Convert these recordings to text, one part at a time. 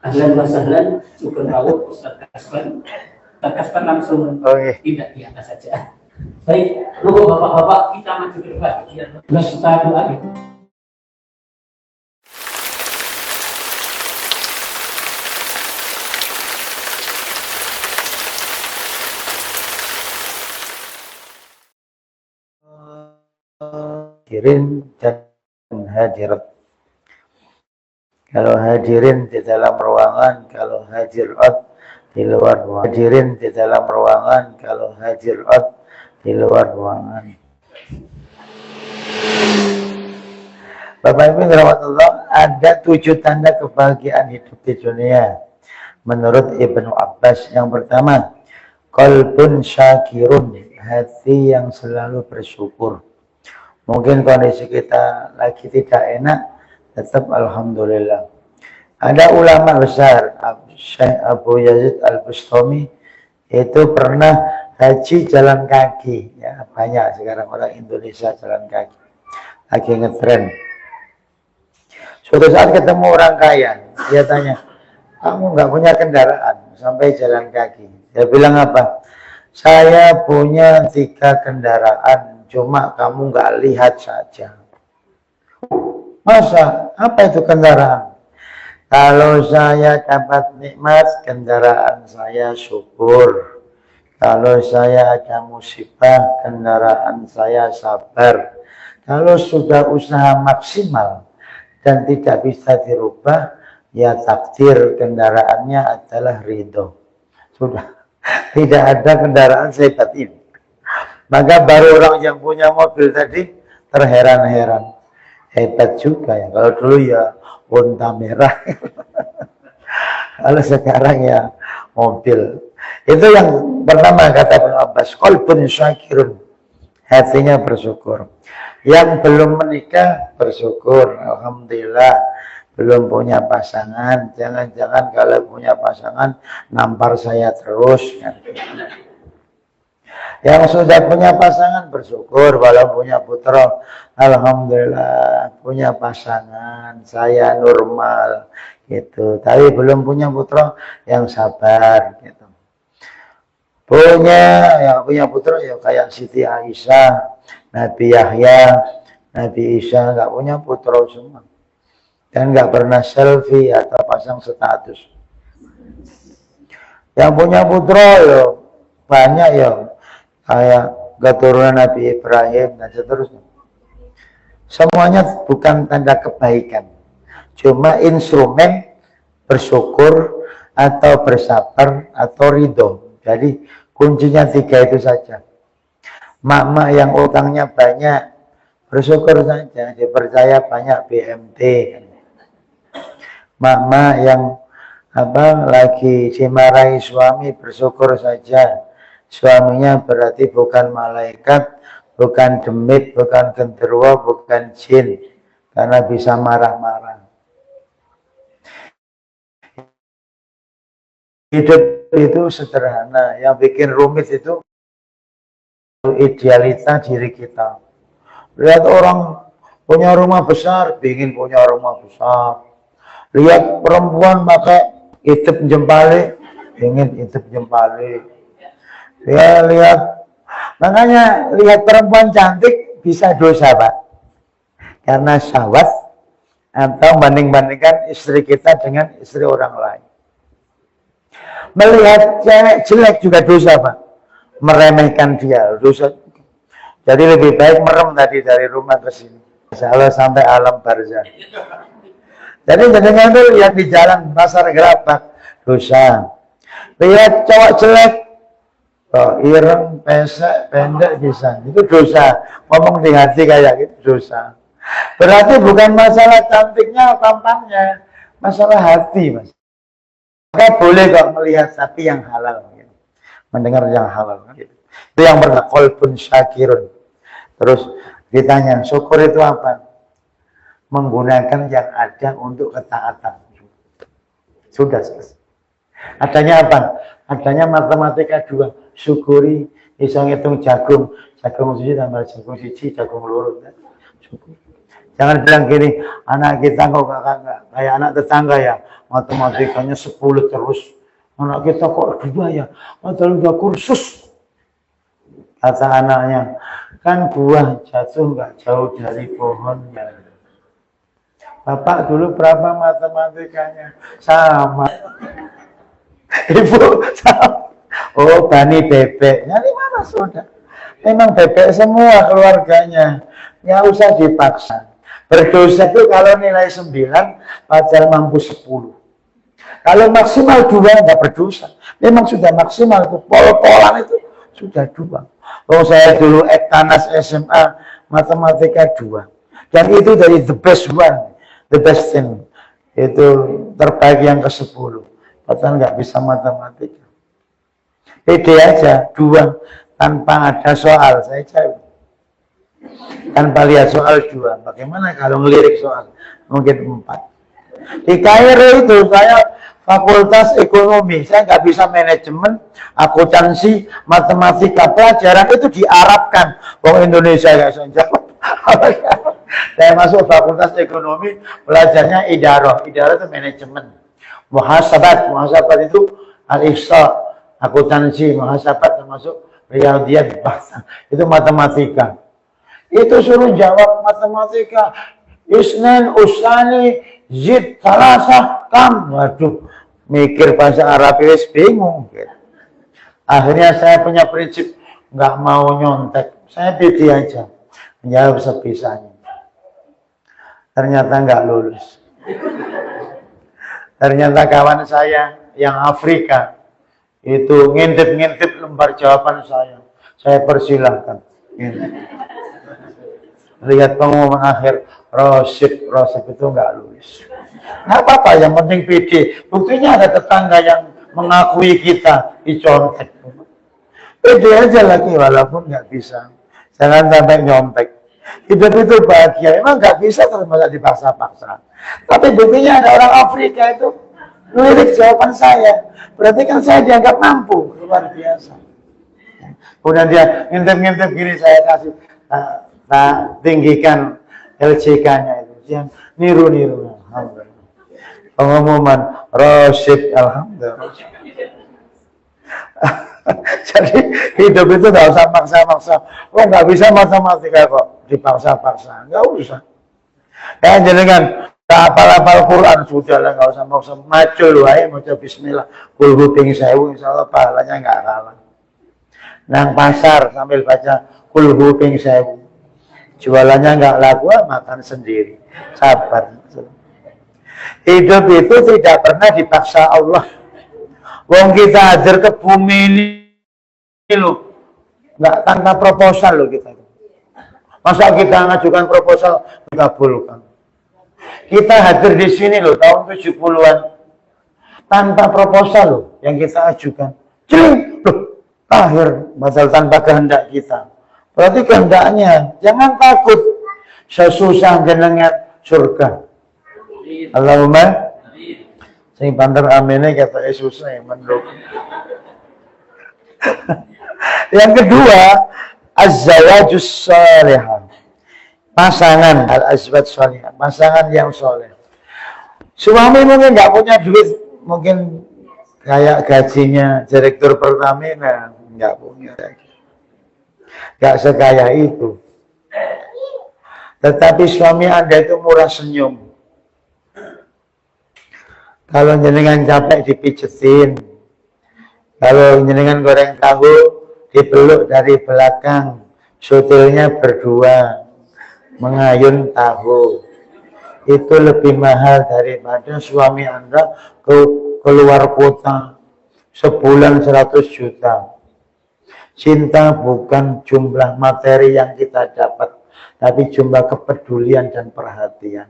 Ahlan wa sahlan, syukur rawuh Ustaz Kasban. Ustaz Kasban langsung tidak di atas saja. Baik, monggo bapak-bapak kita maju ke depan. Lestari lagi. Hadirin dan hadirat. Kalau hadirin di dalam ruangan, kalau hadirat di luar ruangan. Hadirin di dalam ruangan, kalau hadirat di luar ruangan. Bapak Ibu rahmatullah, ada 7 tanda kebahagiaan hidup di dunia. Menurut Ibnu Abbas, yang pertama, qalbun syakirun, hati yang selalu bersyukur. Mungkin kondisi kita lagi tidak enak, tetap alhamdulillah. Ada ulama besar, Syekh Abu Yazid Al-Bustami, itu pernah haji jalan kaki. Ya, banyak sekarang orang Indonesia jalan kaki, lagi ngetren. Suatu saat ketemu orang kaya, dia tanya, kamu nggak punya kendaraan sampai jalan kaki? Dia bilang apa? Saya punya 3 kendaraan, cuma kamu nggak lihat saja. Masa? Apa itu kendaraan? Kalau saya dapat nikmat, kendaraan saya syukur. Kalau saya ada musibah, kendaraan saya sabar. Kalau sudah usaha maksimal dan tidak bisa dirubah, ya takdir kendaraannya adalah ridho. Sudah. Tidak ada kendaraan sehebat ini. Maka baru orang yang punya mobil tadi terheran-heran. Hebat juga ya. Kalau dulu ya unta merah. Kalau sekarang ya mobil. Itu yang pertama kata Ibnu Abbas. Qalbun syakirun. Hatinya bersyukur. Yang belum menikah bersyukur. Alhamdulillah. Belum punya pasangan, jangan-jangan kalau punya pasangan nampar saya terus. Yang sudah punya pasangan bersyukur, walau punya putra, alhamdulillah punya pasangan, saya normal gitu. Tapi belum punya putra, yang sabar gitu. Yang punya putra ya kayak Siti Aisyah, Nabi Yahya, Nabi Isa, nggak punya putra semua. Dan nggak pernah selfie atau pasang status. Yang punya putra ya banyak ya, kayak keturunan Nabi Ibrahim dan seterusnya. Semuanya bukan tanda kebaikan, cuma instrumen bersyukur atau bersabar atau ridho. Jadi kuncinya 3 itu saja. Mak-mak yang utangnya banyak, bersyukur saja, dipercaya banyak BMT. Mak-mak yang lagi dimarahi suami, bersyukur saja. Suaminya berarti bukan malaikat, bukan demit, bukan genderuwo, bukan jin, karena bisa marah-marah. Hidup itu sederhana, yang bikin rumit itu idealita diri kita. Lihat orang punya rumah besar, ingin punya rumah besar. Lihat perempuan pakai itep jempali, ingin itep jempali. Ya, makanya lihat perempuan cantik bisa dosa, Pak. Karena syahwat atau banding-bandingkan istri kita dengan istri orang lain. Melihat cewek jelek juga dosa, Pak. Meremehkan dia, dosa. Jadi lebih baik merem tadi dari rumah ke sini. Insyaallah sampai alam barzah. Jadi jangan itu lihat di jalan pasar gerabak, dosa. Lihat cowok jelek, ireng, pesek, pendek bisa, itu dosa. Ngomong di hati kayak gitu dosa. Berarti bukan masalah cantiknya, tampangnya, masalah hati, Mas. Maka boleh kok melihat sapi yang halal, gitu. Mendengar yang halal. Gitu. Itu yang pertama, qalbun syakirun. Terus ditanya, syukur itu apa? Menggunakan yang ada untuk ketaatan. Sudah selesai. Adanya apa? Adanya matematika 2. Syukuri, bisa ngitung jagung. Jagung 1 tambah jagung 1, jagung lurut. Syukur. Jangan bilang gini, anak kita kok nggak kayak anak tetangga ya, matematikanya 10 terus. Anak kita kok 2 ya, padahal udah kursus. Kata anaknya, kan buah jatuh nggak jauh dari pohonnya. Bapak dulu berapa matematikanya? Sama. Ibu sama. Oh, Bani bebek. Dari mana sudah? Memang bebek semua keluarganya. Nggak usah dipaksa. Berdosa itu kalau nilai 9, padahal mampu 10. Kalau maksimal 2, nggak berdosa. Memang sudah maksimal itu. Pol-polan itu sudah 2. Oh, saya dulu Ektanas SMA, matematika 2. Dan itu dari the best one, the best thing. Itu terbaik yang ke-10. Padahal nggak bisa matematika. Pede aja, 2. Tanpa ada soal, saya jawab. Tanpa lihat soal 2. Bagaimana kalau ngelirik soal? Mungkin 4. Di Kairo itu saya fakultas ekonomi, saya nggak bisa manajemen, akuntansi, matematika, pelajaran itu diarabkan. Wong Indonesia nggak bisa jawab. Saya masuk fakultas ekonomi, belajarnya idaroh. Idaroh itu manajemen. Muhasabat itu al-ihsa, akuntansi, muhasabat termasuk riyadhiyat, bahasa. Itu matematika. Itu suruh jawab matematika. Isnan, usani, zid, salasah, kam. Waduh, mikir bahasa Arab wis bingung. Akhirnya saya punya prinsip, nggak mau nyontek. Saya pede aja, menjawab sebisanya. Ternyata nggak lulus. Ternyata kawan saya yang Afrika itu ngintip-ngintip lembar jawaban saya. Saya persilahkan. Lihat pengumuman akhir, Rosip itu nggak lulus. Nggak apa-apa, yang penting pede. Buktinya ada tetangga yang mengakui kita dicontek. Pede aja lagi, walaupun nggak bisa. Jangan sampai nyontek. Hidup itu bahagia, emang nggak bisa terus masa dipaksa-paksa. Tapi buktinya ada orang Afrika itu lirik jawaban saya. Berarti kan saya dianggap mampu, luar biasa. Kemudian dia ngintip-ngintip gini, saya kasih tinggikan LCK-nya itu. Yang niru-niru. Alhamdulillah. Pengumuman Rosyid, alhamdulillah. Jadi hidup itu nggak usah maksa-maksa. Oh, nggak bisa matematika kok dipaksa-paksa. Nggak usah. Ya jenengan hafal Quran sudah lah, nggak usah maksa. Macul wae maca bismillah. Kul huping sewu, insyaallah pahalanya nggak kalah. Nang pasar sambil baca kul huping sewu. Jualannya nggak laku, makan sendiri. Sabar. Hidup itu tidak pernah dipaksa Allah. Wong kita hadir ke bumi ini loh, nggak tanpa proposal loh kita. Masa kita ngajukan proposal dikabulkan? Kita hadir di sini loh tahun 70-an tanpa proposal loh yang kita ajukan. Cing, loh, akhir batal tanpa kehendak kita. Berarti kehendaknya, jangan takut sesusah jenengan surga. Allahumma sing banter amene kata susah yang menduk. Yang kedua, az-zawajus salihah. Pasangan al-azwaj salihah, pasangan yang soleh. Suami mungkin nggak punya duit, mungkin kayak gajinya direktur Pertamina, nggak punya. Nggak sekaya itu. Tetapi suami Anda itu murah senyum. Kalau jenengan capek dipijetin. Kalau jenengan goreng tahu dipeluk dari belakang. Sotilnya berdua mengayun tahu. Itu lebih mahal daripada suami Anda keluar kota sebulan 100 juta. Cinta bukan jumlah materi yang kita dapat, tapi jumlah kepedulian dan perhatian.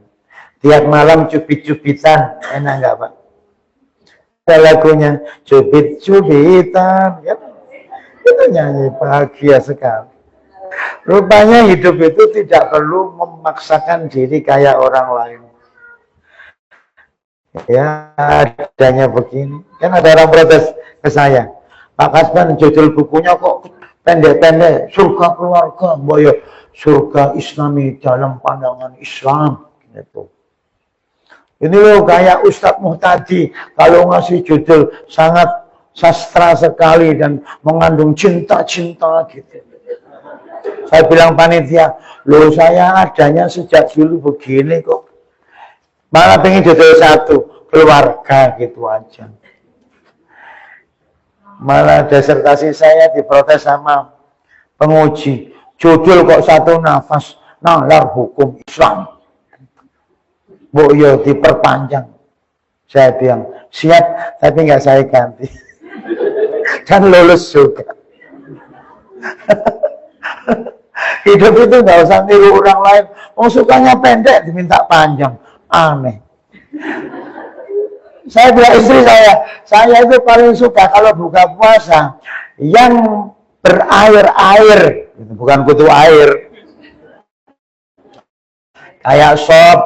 Tiap malam cubit-cubitan, enak nggak Pak? Ada lagunya, cubit-cubitan, kan? Itu nyanyi bahagia sekali. Rupanya hidup itu tidak perlu memaksakan diri kayak orang lain. Ya, adanya begini. Kan ada orang protes ke saya. Pak Kasban judul bukunya kok pendek-pendek, surga keluarga, boyo surga Islami dalam pandangan Islam gitu. Ini loh kayak Ustadz Muhtadi kalau ngasih judul sangat sastra sekali dan mengandung cinta-cinta gitu. Saya bilang panitia, loh saya adanya sejak dulu begini kok. Malah pengen judul satu, keluarga gitu aja. Malah disertasi saya diprotes sama penguji. Judul kok satu nafas, nalar hukum Islam. Bu yo diperpanjang. Saya bilang, siap, tapi nggak saya ganti. Kan lulus juga. Hidup itu nggak usah niru orang lain. Oh sukanya pendek, diminta panjang. Aneh. Saya bilang istri saya itu paling suka kalau buka puasa yang berair-air, bukan kutu air. Kayak sop,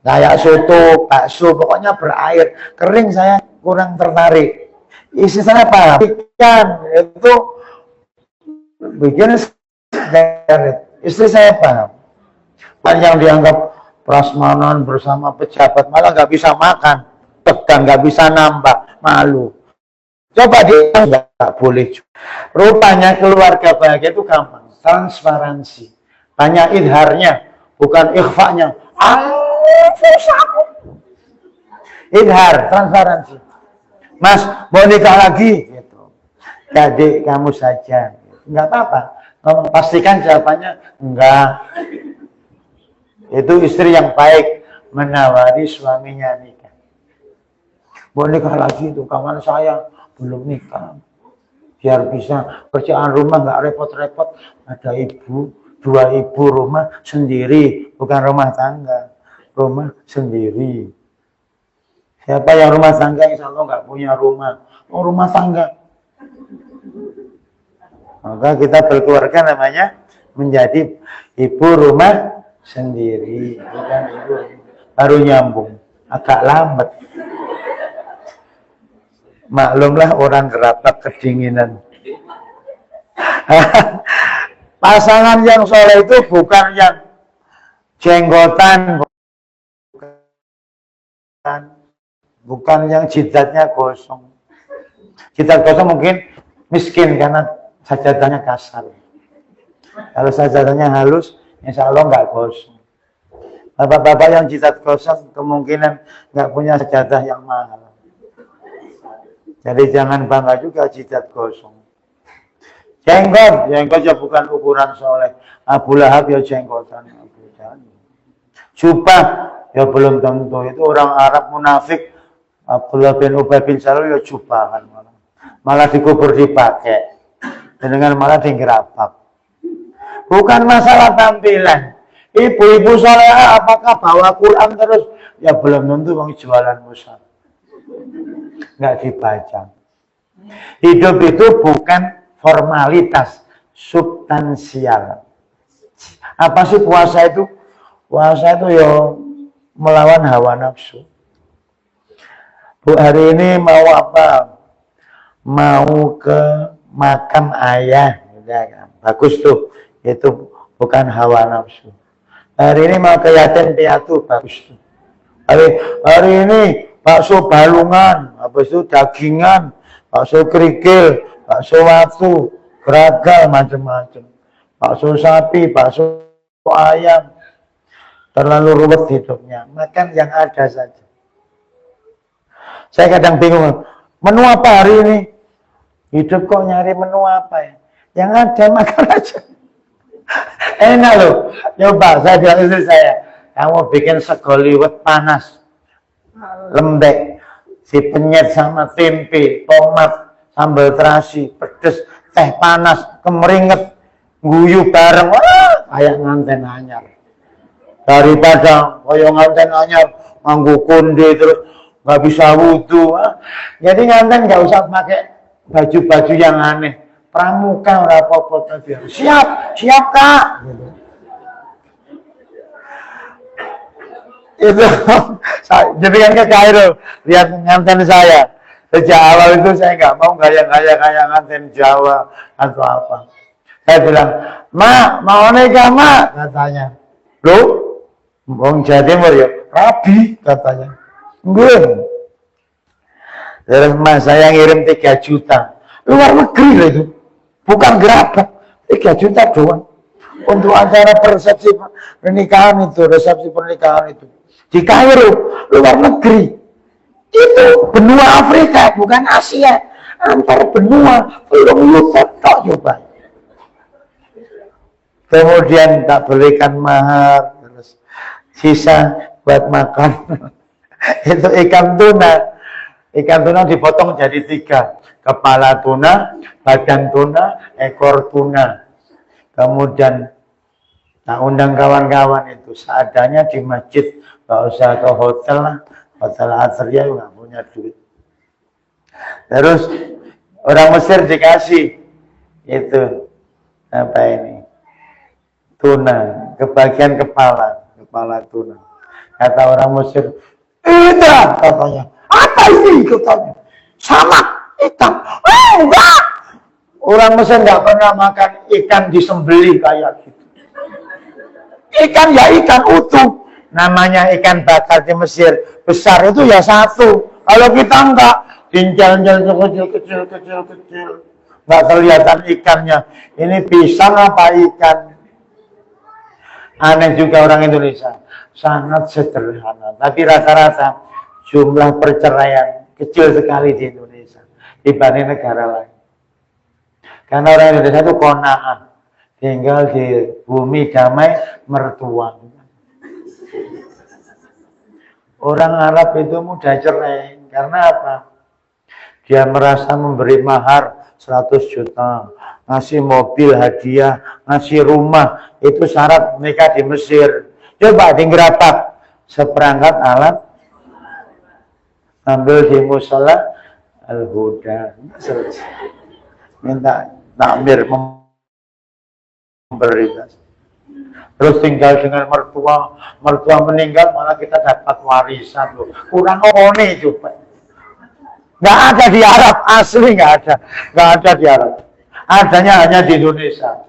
kayak soto, bakso, pokoknya berair. Kering saya kurang tertarik. Istri saya apa? Ikan, itu bikin istri saya paham. Yang dianggap prasmanan bersama pejabat malah nggak bisa makan, dan nggak bisa nambah, malu. Coba dia nggak boleh. Rupanya keluarga bahagia itu gampang, transparansi, banyak idharnya, bukan ikhfanya. Idhar, transparansi. Mas, mau nikah lagi? Gitu. Jadi kamu saja, nggak apa-apa. Kamu pastikan jawabannya enggak. Itu istri yang baik menawari suaminya nikah. Mau nikah lagi itu kawan saya belum nikah. Biar bisa kerjaan rumah nggak repot-repot. Ada ibu, 2 ibu rumah sendiri, bukan rumah tangga, rumah sendiri. Siapa yang rumah tangga insya Allah nggak punya rumah, oh rumah tangga. Maka kita berkeluarga namanya menjadi ibu rumah sendiri, bukan ibu. Baru nyambung, agak lambat. Maklumlah orang gerabak kedinginan. Pasangan yang soleh itu bukan yang jenggotan, bukan yang jidatnya kosong. Jidat kosong mungkin miskin karena sajadahnya kasar. Kalau sajadahnya halus, insya Allah nggak kosong. Bapak-bapak yang jidat kosong kemungkinan nggak punya sajadah yang mahal. Jadi jangan bangga juga jidat kosong. Jenggot ya bukan ukuran soleh. Abu Lahab ya jenggotan. Jubah ya belum tentu. Itu orang Arab munafik. Abdullah bin Ubay bin Salul ya jubahan malah dikubur dipakai. Dengan malah digerabak. Bukan masalah tampilan. Ibu-ibu soleh apakah bawa Quran terus? Ya belum tentu bang jualan mushaf. Nggak dibaca. Hidup itu bukan formalitas, substansial. Apa sih puasa itu? Puasa itu ya melawan hawa nafsu. Bu, hari ini mau apa? Mau ke makam ayah. Ya, bagus tuh. Itu bukan hawa nafsu. Hari ini mau ke yatim piatu. Bagus tuh. Hari ini bakso balungan. Habis itu dagingan. Bakso kerikil. Bakso watu. Geragal macam-macam. Bakso sapi. Bakso ayam. Terlalu ruwet hidupnya. Makan yang ada saja. Saya kadang bingung, menu apa hari ini? Hidup kok nyari menu apa ya? Yang ada makan aja. Enak loh. Coba saya bilang istri saya, kamu bikin sego liwet panas, lembek, si penyet sama tempe, tomat, sambal terasi, pedes, teh panas, kemeringet, guyu bareng, wah, kayak nganten anyar. Daripada kayak nganten anyar, nganggu konde terus nggak bisa wudhu. Jadi nganten nggak usah pakai baju-baju yang aneh. Pramuka ora apa-apa biar siap kak. Gitu. Itu jadi kan ke Kairo lihat nganten saya. Sejak awal itu saya nggak mau gaya-gaya kayak nganten Jawa atau apa. Saya bilang, "Ma, mau nikah, Ma?" katanya. "Loh, wong Jawa Timur ya, rabi," katanya. "Nggih." Terus mas saya ngirim 3 juta. Luar negeri loh itu. Bukan gerabak. 3 juta doang. Untuk acara resepsi pernikahan itu. Di Kairo, luar negeri. Itu benua Afrika, bukan Asia. Antar benua, belum Yutek tok coba. Kemudian tak belikan mahar, terus sisa buat makan. Itu ikan tuna. Ikan tuna dipotong jadi 3. Kepala tuna, badan tuna, ekor tuna. Kemudian tak undang kawan-kawan itu. Seadanya di masjid. Gak usah ke hotel lah. Hotel Atria nggak punya duit. Terus orang Mesir dikasih. Itu. Apa ini? Tuna. Kebagian kepala. Kepala tuna. Kata orang Mesir. Iya katanya. Apa ini katanya? Sama ikan. Enggak. Orang Mesir nggak pernah makan ikan disembelih kayak gitu. Ikan ya ikan utuh. Namanya ikan bakar di Mesir. Besar itu ya 1. Kalau kita enggak. Cincang-cincang kecil. Nggak kelihatan ikannya. Ini pisang apa ikan? Aneh juga orang Indonesia. Sangat sederhana. Tapi rata-rata jumlah perceraian kecil sekali di Indonesia dibanding negara lain. Karena orang Indonesia itu qanaah, tinggal di bumi damai mertua. Orang Arab itu mudah cerai karena apa? Dia merasa memberi mahar 100 juta, ngasih mobil hadiah, ngasih rumah, itu syarat nikah di Mesir. Coba di Gerabak, seperangkat alat ambil di musola Al-Huda, minta takmir memberi. Terus tinggal dengan mertua meninggal malah kita dapat warisan loh. Kurang nih coba. Nggak ada di Arab, asli nggak ada di Arab. Adanya hanya di Indonesia.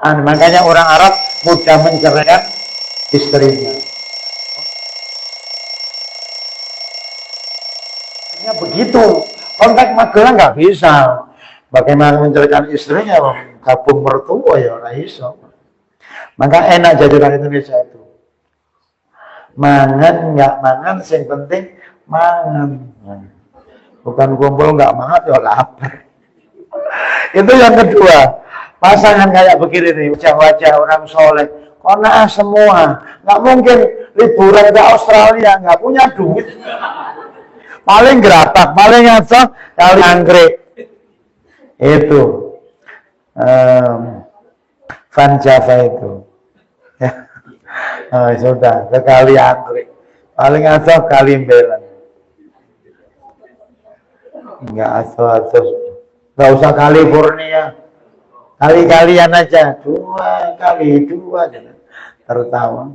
Makanya orang Arab mudah menceraikan istrinya. Ya begitu, kontak Magelang nggak bisa. Bagaimana menceraikan istrinya, gabung mertua ya orang iso. Maka enak jadi orang Indonesia itu. Mangan nggak mangan, yang penting mangan. Bukan kumpul nggak mangan ya lapar. Itu yang kedua. Pasangan kayak begini nih, wajah-wajah orang soleh, kona'ah semua. Nggak mungkin liburan ke Australia, nggak punya duit. Paling Gerabak, paling ngaco, kali anggrek. Itu. Van Java itu. Sudah, sekali anggrek. Paling ngaco, kali Belan. Nggak aso-aso. Nggak usah California. Kali-kalian aja. 2 kali 2. Tertawa.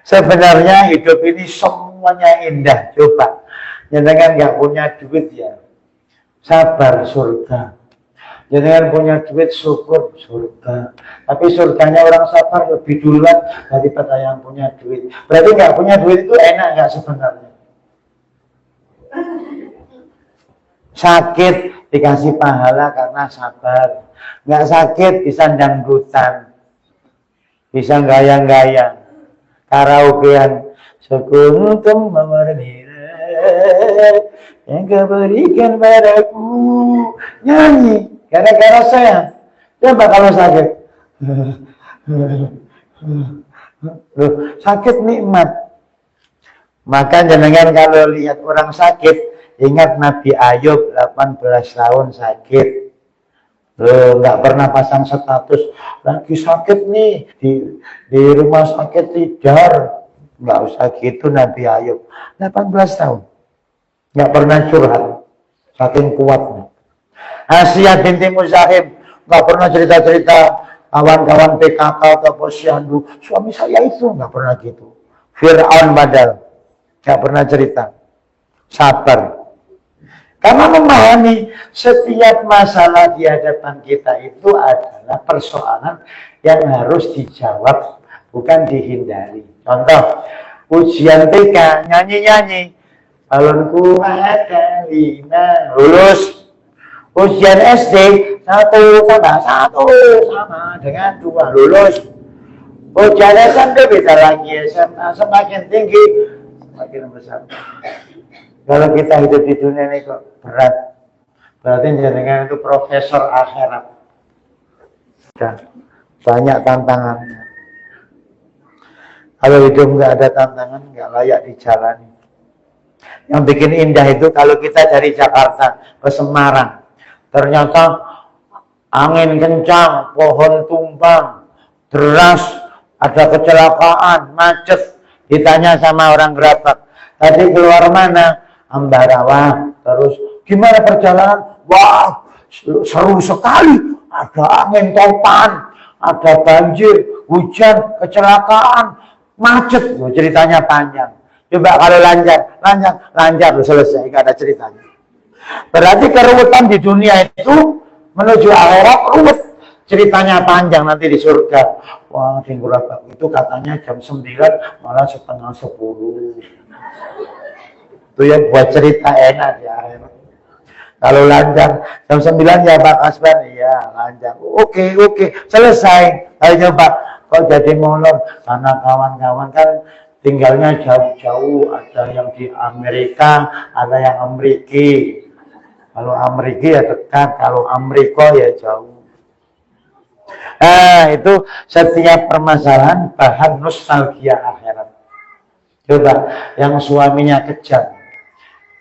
Sebenarnya hidup ini semuanya indah. Coba. Jangan nggak punya duit ya. Sabar surga. Jangan punya duit syukur surga. Tapi surganya orang sabar lebih duluan daripada yang punya duit. Berarti nggak punya duit itu enak nggak sebenarnya? Sakit dikasih pahala karena sabar. Nggak sakit bisa dangdutan, bisa gayang-gayang, karaokean. Sekuntum mawar merah yang kau berikan padaku, nyanyi gara-gara sayang. Coba kalau sakit, loh, sakit nikmat. Maka jangan kalau lihat orang sakit, ingat Nabi Ayub 18 tahun sakit. Nggak pernah pasang status. Lagi sakit nih. Di rumah sakit tidar. Nggak usah gitu Nabi Ayub. 18 tahun. Nggak pernah curhat. Saking kuatnya. Asia binti Muzahim. Nggak pernah cerita-cerita kawan-kawan PKK atau posyandu. Suami saya itu nggak pernah gitu. Fir'aun padahal. Nggak pernah cerita. Sabar. Karena memahami setiap masalah di hadapan kita itu adalah persoalan yang harus dijawab, bukan dihindari. Contoh, ujian TK, nyanyi-nyanyi. Balonku ada 5, lulus. Ujian SD, 1 tambah 1 sama dengan 2, lulus. Ujian SMP beda lagi, SMA semakin tinggi, semakin besar. Kalau kita hidup di dunia ini kok berat, berarti jenengan itu profesor akhirat. Dan banyak tantangannya. Kalau hidup nggak ada tantangan, nggak layak dijalani. Yang bikin indah itu kalau kita dari Jakarta ke Semarang, ternyata angin kencang, pohon tumbang, deras, ada kecelakaan, macet. Ditanya sama orang Gerabak, tadi keluar mana? Ambarawa. Terus gimana perjalanan? Wah, seru sekali. Ada angin topan, ada banjir, hujan, kecelakaan, macet. Ceritanya panjang. Coba kalau lancar, selesai, nggak ada ceritanya. Berarti keruwetan di dunia itu menuju akhirat ruwet. Ceritanya panjang nanti di surga. Wah, di Gerabak itu katanya jam 9 malah setengah 10. Itu yang buat cerita enak ya. Kalau lancar jam 9 ya Pak Asban, iya lancar. Oke, selesai. Ayo coba kok jadi molor karena kawan-kawan kan tinggalnya jauh-jauh, ada yang di Amerika, ada yang Ameriki. Kalau Ameriki ya dekat, kalau Amerika ya jauh. Nah, itu setiap permasalahan bahan nostalgia akhirat. Coba yang suaminya kejam,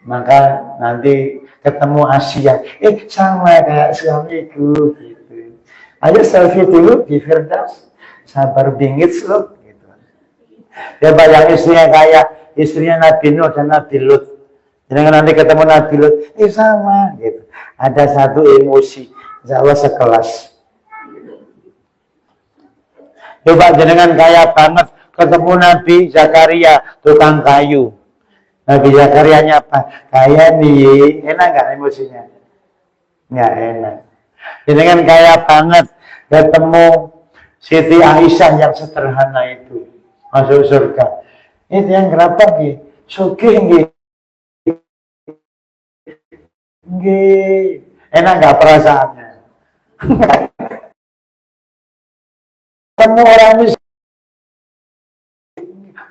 maka nanti ketemu Asia, sama kayak suamiku gitu. Ayo selfie dulu di Firdaus, sabar bingit loh gitu. Coba yang istrinya kayak istrinya Nabi Nuh dan Nabi Lut, jangan nanti ketemu Nabi Lut, sama gitu. Ada satu emosi, insya Allah sekelas. Coba jenengan kaya banget ketemu Nabi Zakaria tukang kayu. Nabi Zakarianya apa? Kaya nih, enak nggak emosinya? Nggak enak. Jenengan kaya banget ketemu Siti Aisyah yang sederhana itu masuk surga. Itu yang kenapa nih? Sugih nggih. Nggih. Enak nggak perasaannya? Ketemu orang miskin.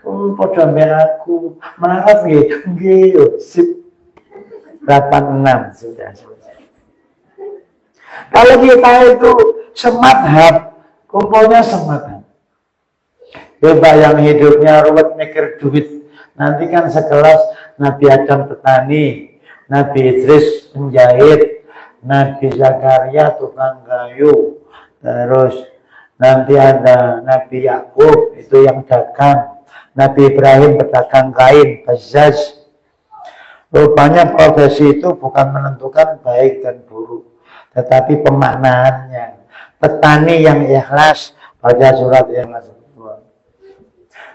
Pada aku maaf nggih, sip 86 sudah selesai. Kalau kita itu semadhab, kumpulnya semadhab. Coba yang hidupnya ruwet mikir duit, nanti kan sekelas Nabi Adam petani, Nabi Idris penjahit, Nabi Zakaria tukang kayu, terus nanti ada Nabi Yakub itu yang dagang, Nabi Ibrahim pedagang kain, bazaz. Rupanya profesi itu bukan menentukan baik dan buruk, tetapi pemaknaannya. Petani yang ikhlas, baca surat yang kedua.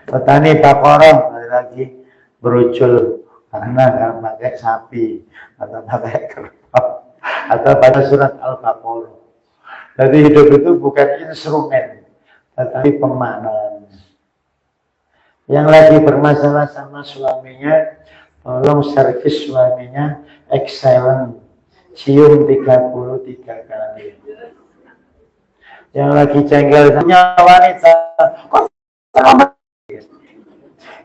Petani Baqarah, lagi berujul karena nggak pakai sapi atau pakai kerbau atau baca surat Al-Baqarah. Jadi hidup itu bukan instrumen, tetapi pemaknaan. Yang lagi bermasalah sama suaminya, tolong servis suaminya excellent, cium 33 kali. Yang lagi jengkel sama wanita, kok selamat?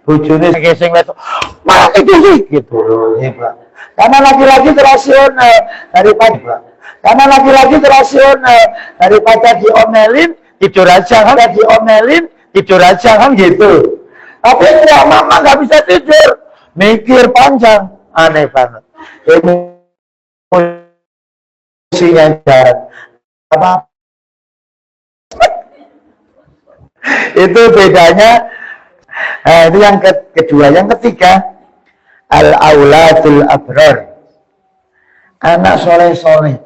Bujune geseng itu, malah itu sih, gitu loh, hebat. Karena laki-laki rasional daripada, karena laki-laki rasional daripada diomelin, tidur aja kan, diomelin, tidur aja kan gitu. Tapi enggak, mama nggak bisa tidur, mikir panjang, aneh banget. Emosinya jalan, apa? Itu bedanya. Nah, itu yang kedua. Yang ketiga, al-auladul abrar, anak soleh-soleh.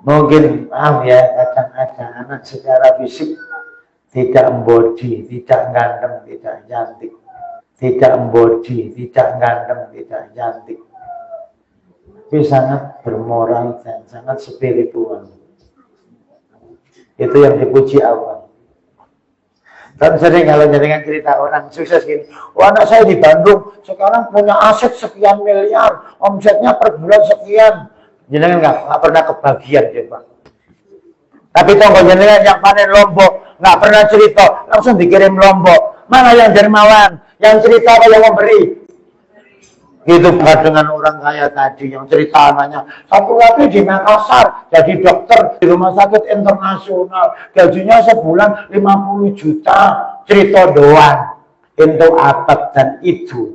Mungkin maaf ya, kadang ada anak secara fisik tidak embodi, tidak ganteng, tidak cantik, tidak body, tidak ganteng, tidak cantik, tapi sangat bermoral dan sangat spiritual. Itu yang dipuji Allah. Kan sering kalau jenengan cerita orang sukses gini, anak saya di Bandung sekarang punya aset sekian miliar, omsetnya per bulan sekian. Jenengan nggak pernah kebagian coba. Tapi tonggo jenengan yang panen Lombok nggak pernah cerita, langsung dikirim Lombok. Mana yang dermawan, yang cerita apa yang memberi? Gitu dengan orang kaya tadi yang cerita anaknya satu lagi di Makassar jadi dokter di rumah sakit internasional, gajinya sebulan 50 juta, cerita doang itu apa dan itu.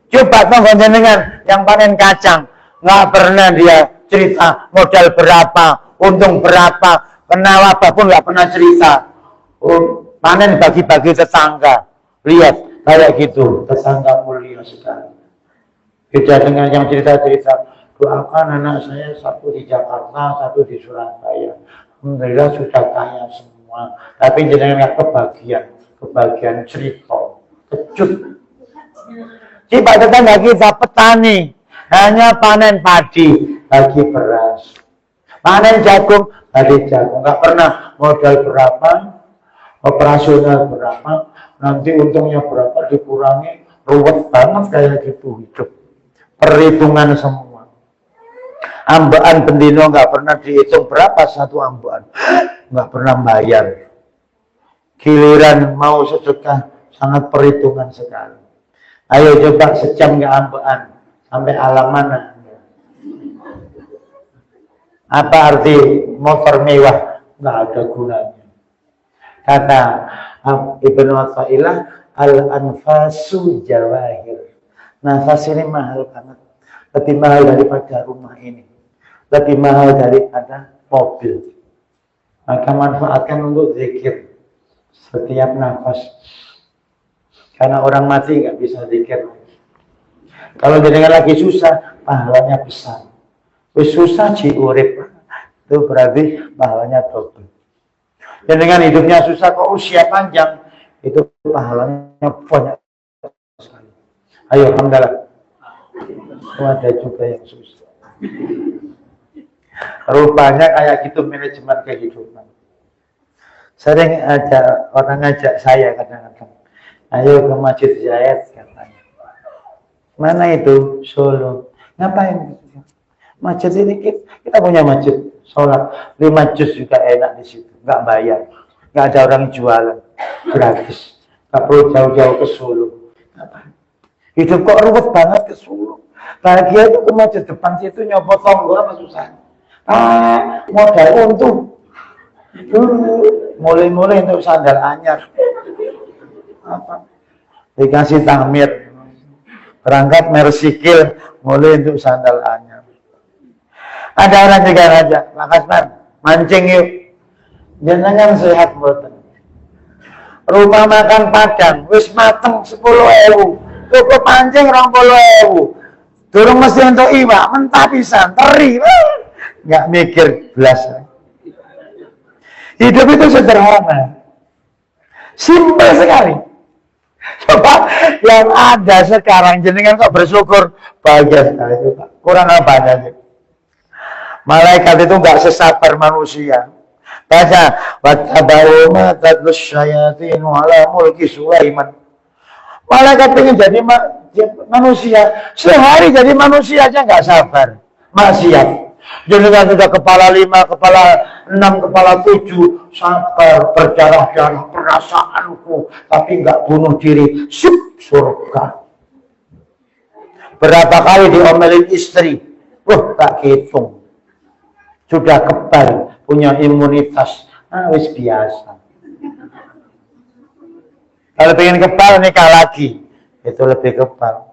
Coba tonggo jenengan yang panen kacang nggak pernah dia cerita modal berapa, untung berapa, kena wabah pun nggak pernah cerita. Panen bagi-bagi tetangga, lihat kayak gitu, tetangga mulia sekali. Beda dengan yang cerita-cerita, doakan anak saya satu di Jakarta, satu di Surabaya. Alhamdulillah sudah kaya semua. Tapi jenengan kebagian cerita, kecut. Coba tetangga kita petani, hanya panen padi, bagi beras. Panen jagung, bagi jagung. Nggak pernah modal berapa, operasional berapa, nanti untungnya berapa dikurangi, ruwet banget kayak gitu hidup. Perhitungan semua. Ambaan bendino nggak pernah dihitung berapa satu ambaan, nggak pernah bayar. Giliran mau sedekah sangat perhitungan sekali. Ayo coba sejam nggak ambaan sampai alam mana? Apa arti motor mewah? Nggak ada gunanya. Kata Ibnu Athaillah, al-anfasu jawahir. Nafas ini mahal banget, lebih mahal daripada rumah ini, lebih mahal daripada mobil. Maka manfaatkan untuk zikir setiap nafas, karena orang mati nggak bisa zikir. Kalau jenengan lagi susah, pahalanya besar. Wis susah urip, itu berarti pahalanya double. Jenengan hidupnya susah kok usia panjang, itu pahalanya banyak. Ayo, alhamdulillah. Ada juga yang susah. Rupanya kayak gitu manajemen kehidupan. Sering ada orang ngajak saya kadang-kadang, ayo ke Masjid Zayed katanya. Mana itu? Solo. Ngapain? Masjid ini kita punya masjid sholat 5 juz juga enak di situ, nggak bayar, nggak ada orang jualan, gratis, nggak perlu jauh-jauh ke Solo. Ngapain? Hidup kok ruwet banget ke Solo. Bahagia itu ke masjid depan situ nyopot tonggo apa susah. Modal untung. Mulai-mulai untuk sandal anyar. Apa? Dikasih tamir. Berangkat mersikil, mulai untuk sandal anyar. Ada orang juga ngajak, Pak Kasman, mancing yuk. Jenengan sehat mboten. Rumah makan Padang, wis mateng 10.000. Cukup pancing 20.000. Durung mesti untuk iwak, mentah pisan, teri. Nggak mikir belas. Hidup itu sederhana. Simpel sekali. Coba yang ada sekarang, jenengan kok bersyukur. Bahagia sekali. Kurang apa aja. Malaikat itu nggak sesabar manusia. Baca, wattaba'u ma tatlus syayatin ala mulki Sulaiman. Malaikat pengen jadi manusia, sehari jadi manusia aja nggak sabar, maksiat. Jenengan sudah kepala 5, kepala 6, kepala 7, sabar, berdarah-darah perasaanku, tapi nggak bunuh diri, surga. Berapa kali diomelin istri, tak hitung. Sudah kebal, punya imunitas, wis biasa. Kalau pengen kebal, nikah lagi. Itu lebih kebal.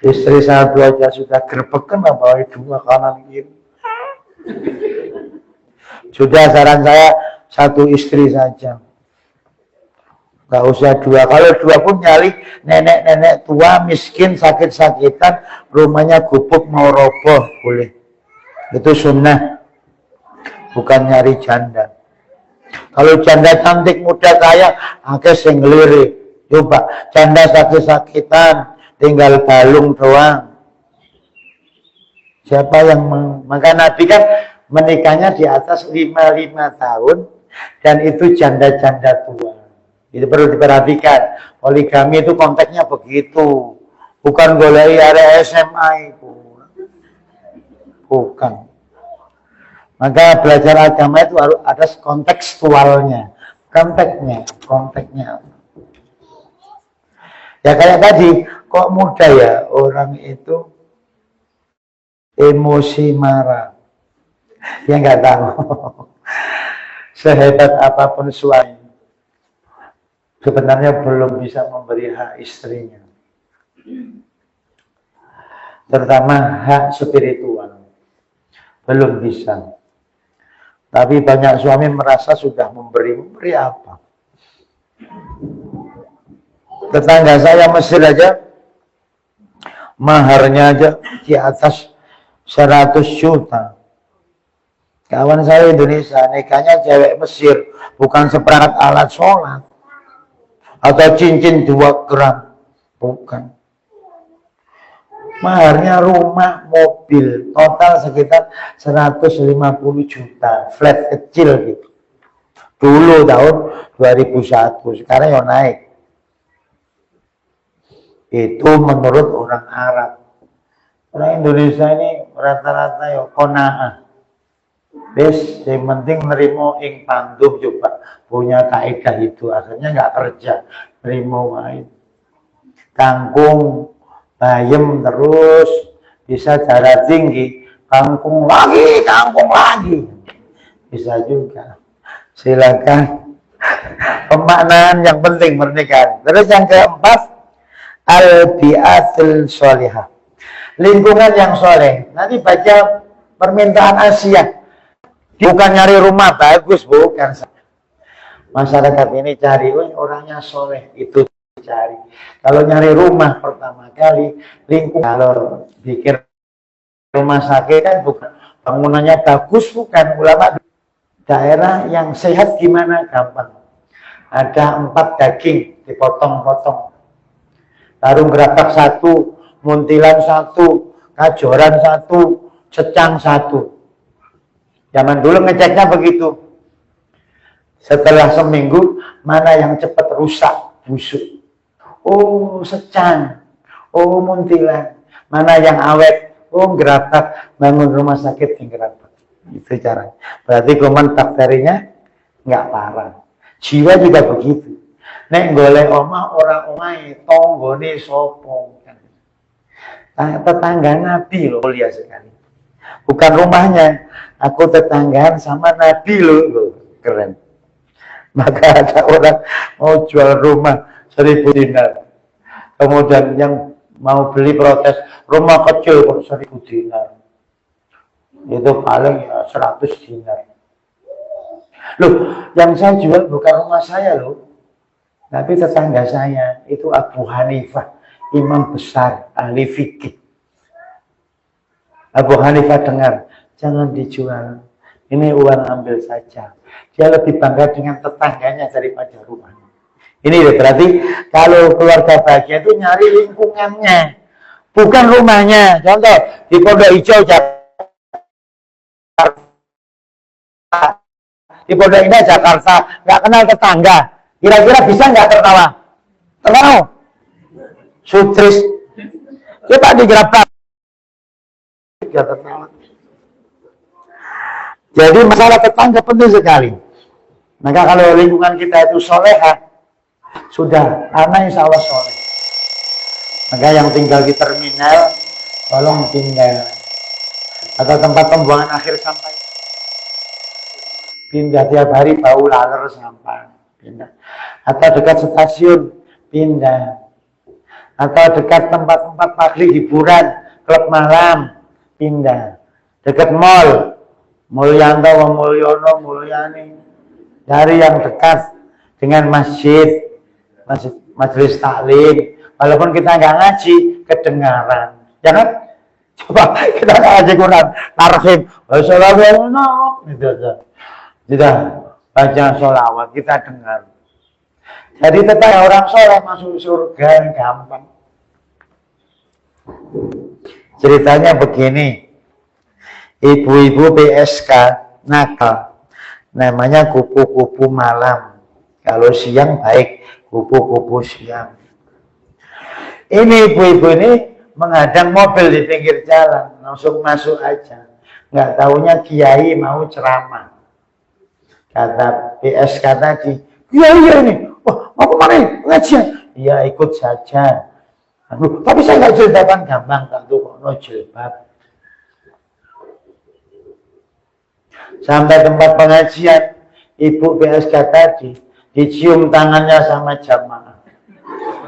Istri satu aja sudah gerbekan, bawa 2 kanan kiri. Sudah saran saya, 1 istri saja. Gak usah 2. Kalau 2 pun nyali nenek-nenek tua, miskin, sakit-sakitan, rumahnya gubuk mau roboh, boleh. Itu sunnah. Bukan nyari janda. Kalau janda cantik muda kaya, akeh sing ngelirik. Coba, janda sakit-sakitan, tinggal balung doang. Siapa yang maka Nabi kan menikahnya di atas 55 tahun, dan itu janda-janda tua. Itu perlu diperhatikan. Poligami itu konteksnya begitu. Bukan golai area SMA itu. Bukan. Maka belajar agama itu harus ada kontekstualnya. Konteksnya. Ya kayak tadi, kok mudah ya orang itu emosi marah. Ya nggak tahu. Sehebat apapun suami, sebenarnya belum bisa memberi hak istrinya. Terutama hak spiritual. Belum bisa. Tapi banyak suami merasa sudah memberi apa? Tetangga saya Mesir aja, maharnya aja di atas 100 juta. Kawan saya Indonesia, nikahnya cewek Mesir, bukan seperangkat alat sholat. Atau cincin 2 gram. Bukan. Maharnya rumah, mobil, total sekitar 150 juta. Flat kecil gitu. Dulu tahun 2001, sekarang ya naik. Itu menurut orang Arab. Orang Indonesia ini rata-rata ya kona'ah. Bes, yang penting nerimo ing pandum coba punya kaidah itu. Akhirnya nggak kerja, nerimo main. Kangkung, bayem terus, bisa darah tinggi, kangkung lagi. Bisa juga. Silakan. Pemaknaan yang penting pernikahan. Terus yang keempat, al-bi'atul sholihah. Lingkungan yang soleh. Nanti baca permintaan Asia. Bukan nyari rumah bagus, bukan. Masyarakat ini cari orangnya soleh, itu cari. Kalau nyari rumah pertama kali, lingkungan. Kalau pikir rumah sakit kan bukan bangunannya bagus, bukan. Ulama daerah yang sehat gimana? Gampang. Ada 4 daging dipotong-potong. Tarung geratak 1, muntilan 1, kajoran 1, secang 1. Zaman dulu ngeceknya begitu. Setelah seminggu, mana yang cepat rusak, busuk. Oh, secang. Oh, muntilan. Mana yang awet? Oh, geratak. Bangun rumah sakit yang geratak. Itu cara. Berarti kuman bakterinya nggak parah. Jiwa juga begitu. Nek golek omah orang omahe tanggane sapa. Tetangga Nabi loh, mulia sekali. Bukan rumahnya, aku tetanggaan sama Nabi loh. Keren. Maka ada orang mau jual rumah 1000 dinar. Kemudian yang mau beli protes, rumah kecil kok 1000 dinar. Itu paling ya 100 dinar. Loh, yang saya jual bukan rumah saya loh. Tapi tetangga saya itu Abu Hanifah, imam besar, ahli fikih. Abu Hanifah dengar, jangan dijual. Ini uang ambil saja. Dia lebih bangga dengan tetangganya daripada rumahnya. Ini berarti kalau keluarga bahagia itu nyari lingkungannya, bukan rumahnya. Contoh di Pondok Hijau Jakarta, di Pondok Indah Jakarta, nggak kenal tetangga. Kira-kira bisa nggak tertawa? Tertawa? Sutris. Coba digerabak. Nggak tertawa. Jadi masalah tetangga penting sekali. Maka kalau lingkungan kita itu soleha, sudah, anak insya Allah soleh. Maka yang tinggal di terminal, tolong tinggal. Atau tempat pembuangan akhir sampah. Pindah tiap hari bau laler sampah. Pindah. Atau dekat stasiun, pindah. Atau dekat tempat-tempat pagi hiburan, klub malam, pindah. Dekat mall, Mulyanto, Mulyono, Mulyani. Dari yang dekat dengan masjid, majelis taklim. Walaupun kita nggak ngaji, kedengaran. Jangan, coba kita ngaji Quran, tarhim, wassalamualaikum, gitu aja. Tidak. baca sholawat, kita dengar. Jadi tetap orang soleh masuk surga gampang. Ceritanya begini, ibu-ibu PSK nakal, namanya kupu-kupu malam. Kalau siang baik, kupu-kupu siang. Ini ibu-ibu ini menghadang mobil di pinggir jalan, langsung masuk aja. Nggak taunya kiai mau ceramah. Kata PSK tadi, iya ini, wah mau kemana pengajian? Iya ikut saja. Aduh, tapi saya nggak jilbaban, gampang tentu kok jilbab. Sampai tempat pengajian, ibu PSK tadi dicium tangannya sama jamaah.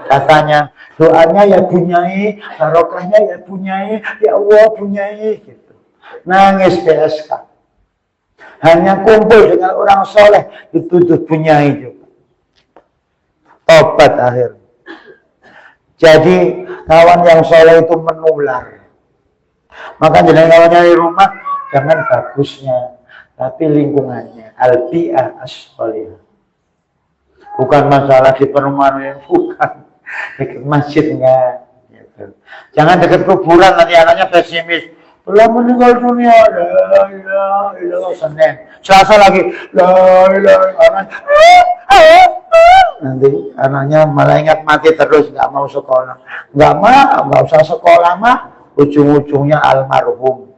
Katanya, doanya ya bunyai, barokahnya ya bunyai, ya Allah bunyai gitu. Nangis PSK. Hanya kumpul dengan orang soleh dituduh bunyai juga. Tobat akhirnya. Jadi kawan yang soleh itu menular. Maka jangan kawannya di rumah, jangan bagusnya, tapi lingkungannya. Al-bi'ah as-sholihah. Bukan masalah di perumahan yang bukan. Dekat masjid enggak. Gitu. Jangan dekat kuburan, nanti anaknya pesimis. Telah meninggal dunia, la ilaha illallah. Senin, Selasa lagi, la ilaha illallah. Nanti anaknya malah ingat mati terus, nggak mau sekolah. Nggak usah sekolah mah, ujung-ujungnya almarhum.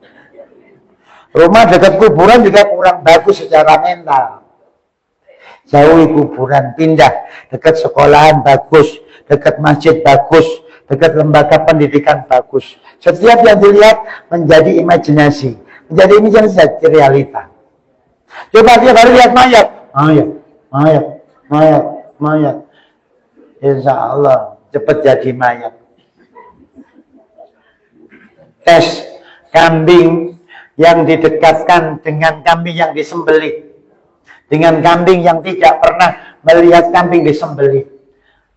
Rumah dekat kuburan juga kurang bagus secara mental. Jauhi kuburan, pindah dekat sekolahan bagus, dekat masjid bagus, dekat lembaga pendidikan bagus. Setiap yang dilihat menjadi imajinasi, menjadi jadi realita. Coba dia baru lihat mayat, mayat. Insya Allah cepat jadi mayat. Tes kambing yang didekatkan dengan kambing yang disembelih, dengan kambing yang tidak pernah melihat kambing disembelih.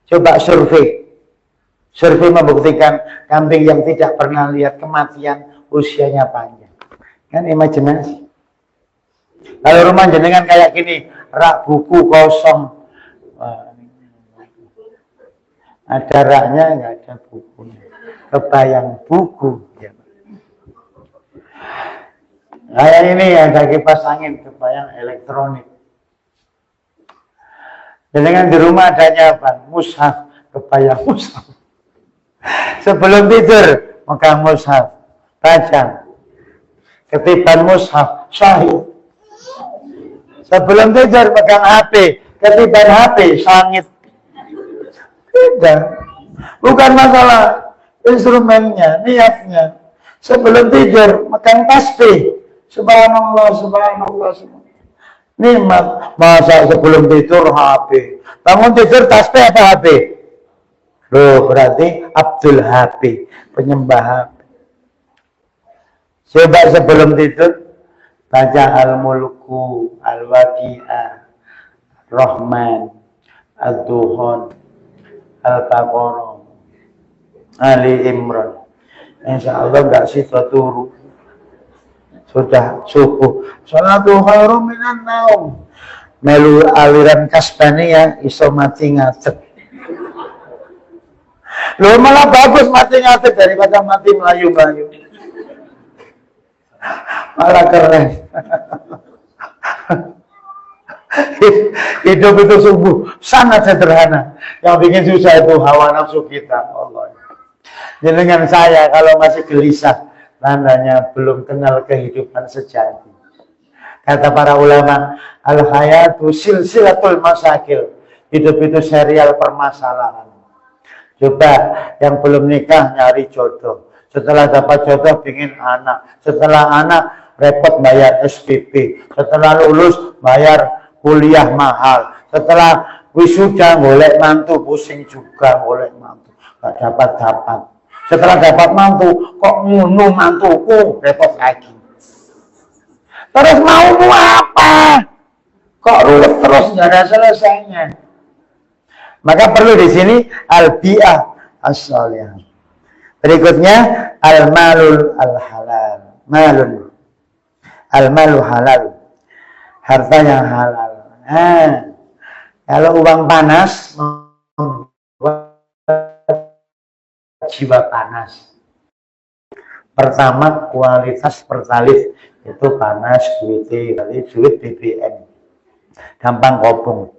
Coba survei. Survei membuktikan kambing yang tidak pernah lihat kematian usianya panjang. Kan imajinasi. Kalau rumah jenengan kayak gini, rak buku kosong. Wah, ada raknya, nggak ada bukunya. Kebayang buku. Ya. Kayak ini ada kipas angin, kebayang elektronik. Jenengan di rumah adanya apa? Mushaf, kebayang mushaf. Sebelum tidur, megang mushaf, baca. Ketiban mushaf, syahid. Sebelum tidur, megang HP, ketiban HP, sangit. Tidak. Bukan masalah instrumennya, niatnya. Sebelum tidur, megang tasbih. Subhanallah, subhanallah, subhanallah. Nikmat. Masa sebelum tidur HP. Bangun tidur tasbih apa HP? Loh, berarti Abdul HP, penyembah HP. Coba sebelum tidur baca Al-Mulku, Al-Waqi'ah, Rahman, Ad-Duhan, Al-Baqarah, Ali Imran. Insya Allah enggak sih turu. Sudah subuh. Salatu khairum minan naum. Melu aliran Kasbaniyah iso mati ngadeg. Loh malah bagus mati ngadeg daripada mati melayu-melayu. Malah keren. Hidup itu sungguh sangat sederhana. Yang bikin susah itu hawa nafsu kita. Allah. Dengan saya kalau masih gelisah, tandanya belum kenal kehidupan sejati. Kata para ulama, al-hayatu silsilatul masakil. Hidup itu serial permasalahan. Coba yang belum nikah nyari jodoh. Setelah dapat jodoh pingin anak. Setelah anak repot bayar SPP. Setelah lulus bayar kuliah mahal. Setelah wisuda golek mantu pusing juga golek mantu. Gak dapat. Setelah dapat mantu kok ngunu mantuku repot lagi. Terus maumu apa? Kok ruwet terus nggak ada selesainya. Maka perlu di sini al-bi'ah as-sholihah. Berikutnya al-malul al-halal. Malun. Al-malu halal. Harta yang halal. Nah, kalau uang panas membuat jiwa panas. Pertama, kualitas pertalite itu panas, duit BBM, gampang kobong.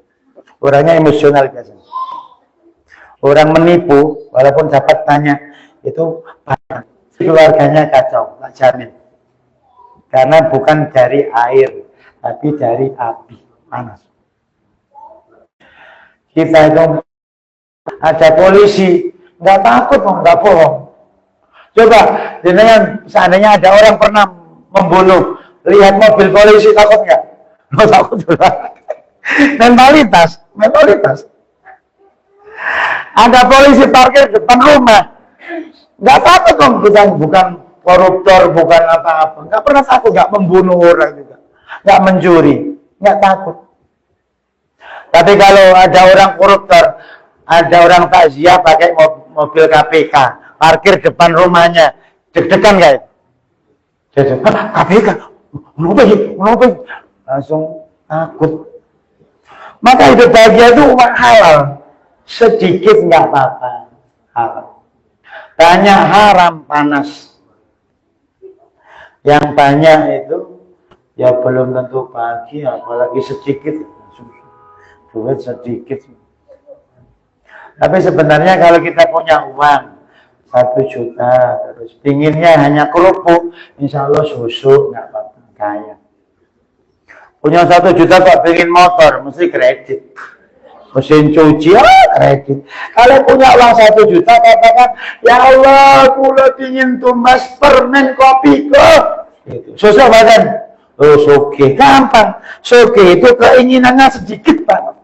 Orangnya emosional biasanya. Orang menipu, walaupun dapat tanya, itu keluarganya kacau, tak jamin. Karena bukan dari air, tapi dari api, panas. Kita itu ada polisi, nggak takut, nggak bohong. Coba, dengan seandainya ada orang pernah membunuh, lihat mobil polisi takut nggak? Nggak takut juga. Mentalitas. Ada polisi parkir depan rumah, nggak takut dong, bukan koruptor, bukan apa-apa, nggak pernah takut, nggak membunuh orang juga, nggak mencuri, nggak takut. Tapi kalau ada orang koruptor, ada orang takziah pakai mobil KPK, parkir depan rumahnya, deg-degan nggak? KPK, kenapa? Langsung takut. Maka hidup bahagia itu halal, sedikit nggak apa-apa, halal. Banyak haram, panas. Yang banyak itu ya belum tentu bahagia, apalagi sedikit, duit sedikit. Tapi sebenarnya kalau kita punya uang 1 juta, terus pinginnya hanya kerupuk, insya Allah susu nggak apa-apa, kaya. Punya 1 juta kok pengen motor, mesti kredit. Mesin cuci, kredit. Kalau punya uang 1 juta, katakan, ya Allah, kula ingin tumbas permen kopi kok. Susah badan. Oh, soge, gampang. Soge itu keinginannya sedikit banget.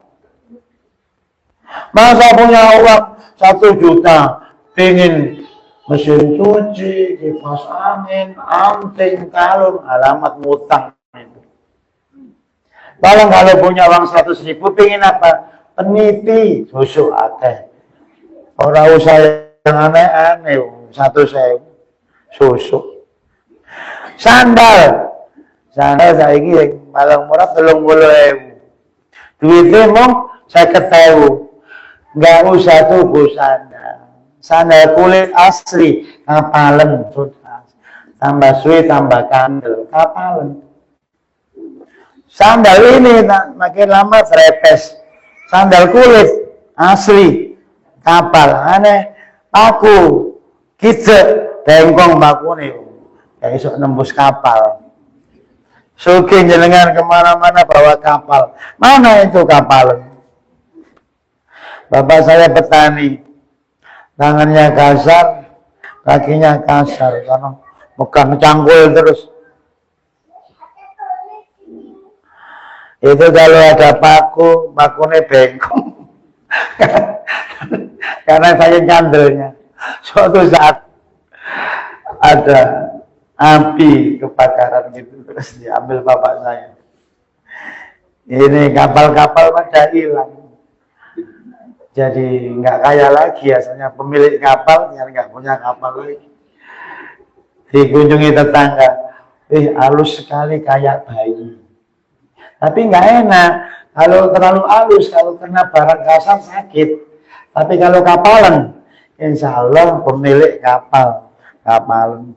Masa punya uang 1 juta, pengen mesin cuci, kipas angin, anting, kalung, alamat ngutang. Kalau punya uang 100.000, pengen apa? Peniti, susu akeh. Orang usah yang aneh-aneh, 100.000 susu. Sandal saiki yang paling murah 30.000. Duitnya mau 50.000. Nggak usah tuku sandal. Sandal kulit asli, kapalen, tambah suwi, tambah kandel, kapalen. Sandal ini makin lama terepes. Sandal kulit asli, kapal, aneh, paku, kicek, bengkong paku nih, kayak iso nembus kapal. Suki jenengan kemana-mana bawa kapal. Mana itu kapal? Bapak saya petani, tangannya kasar, kakinya kasar, karena megang cangkul terus. Itu kalau ada pakunya bengkong. Karena saya nyandelnya. Suatu saat ada api kebakaran gitu, terus diambil bapak saya. Ini kapal-kapal pada hilang. Jadi nggak kaya lagi, asalnya pemilik kapal yang nggak punya kapal lagi. Dikunjungi tetangga, halus sekali kayak bayi. Tapi nggak enak, kalau terlalu halus, kalau kena barang kasar sakit. Tapi kalau kapalan, insya Allah pemilik kapalan.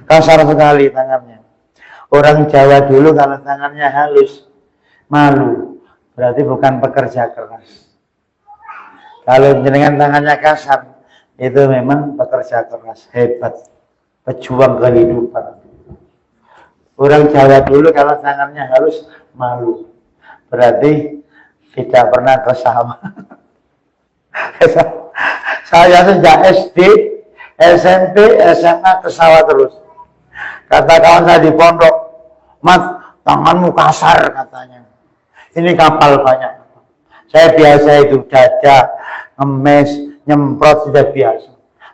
Kasar sekali tangannya. Orang Jawa dulu kalau tangannya halus, malu. Berarti bukan pekerja keras. Kalau jenengan tangannya kasar, itu memang pekerja keras, hebat, pejuang kehidupan. Orang Jawa dulu kalau tangannya halus, malu. Berarti tidak pernah ke sawah. Saya sejak SD, SMP, SMA ke sawah terus. Kata kawan saya di pondok, Mat, tanganmu kasar katanya. Ini kapal banyak. Saya biasa itu dada, ngemes, nyemprot sudah biasa.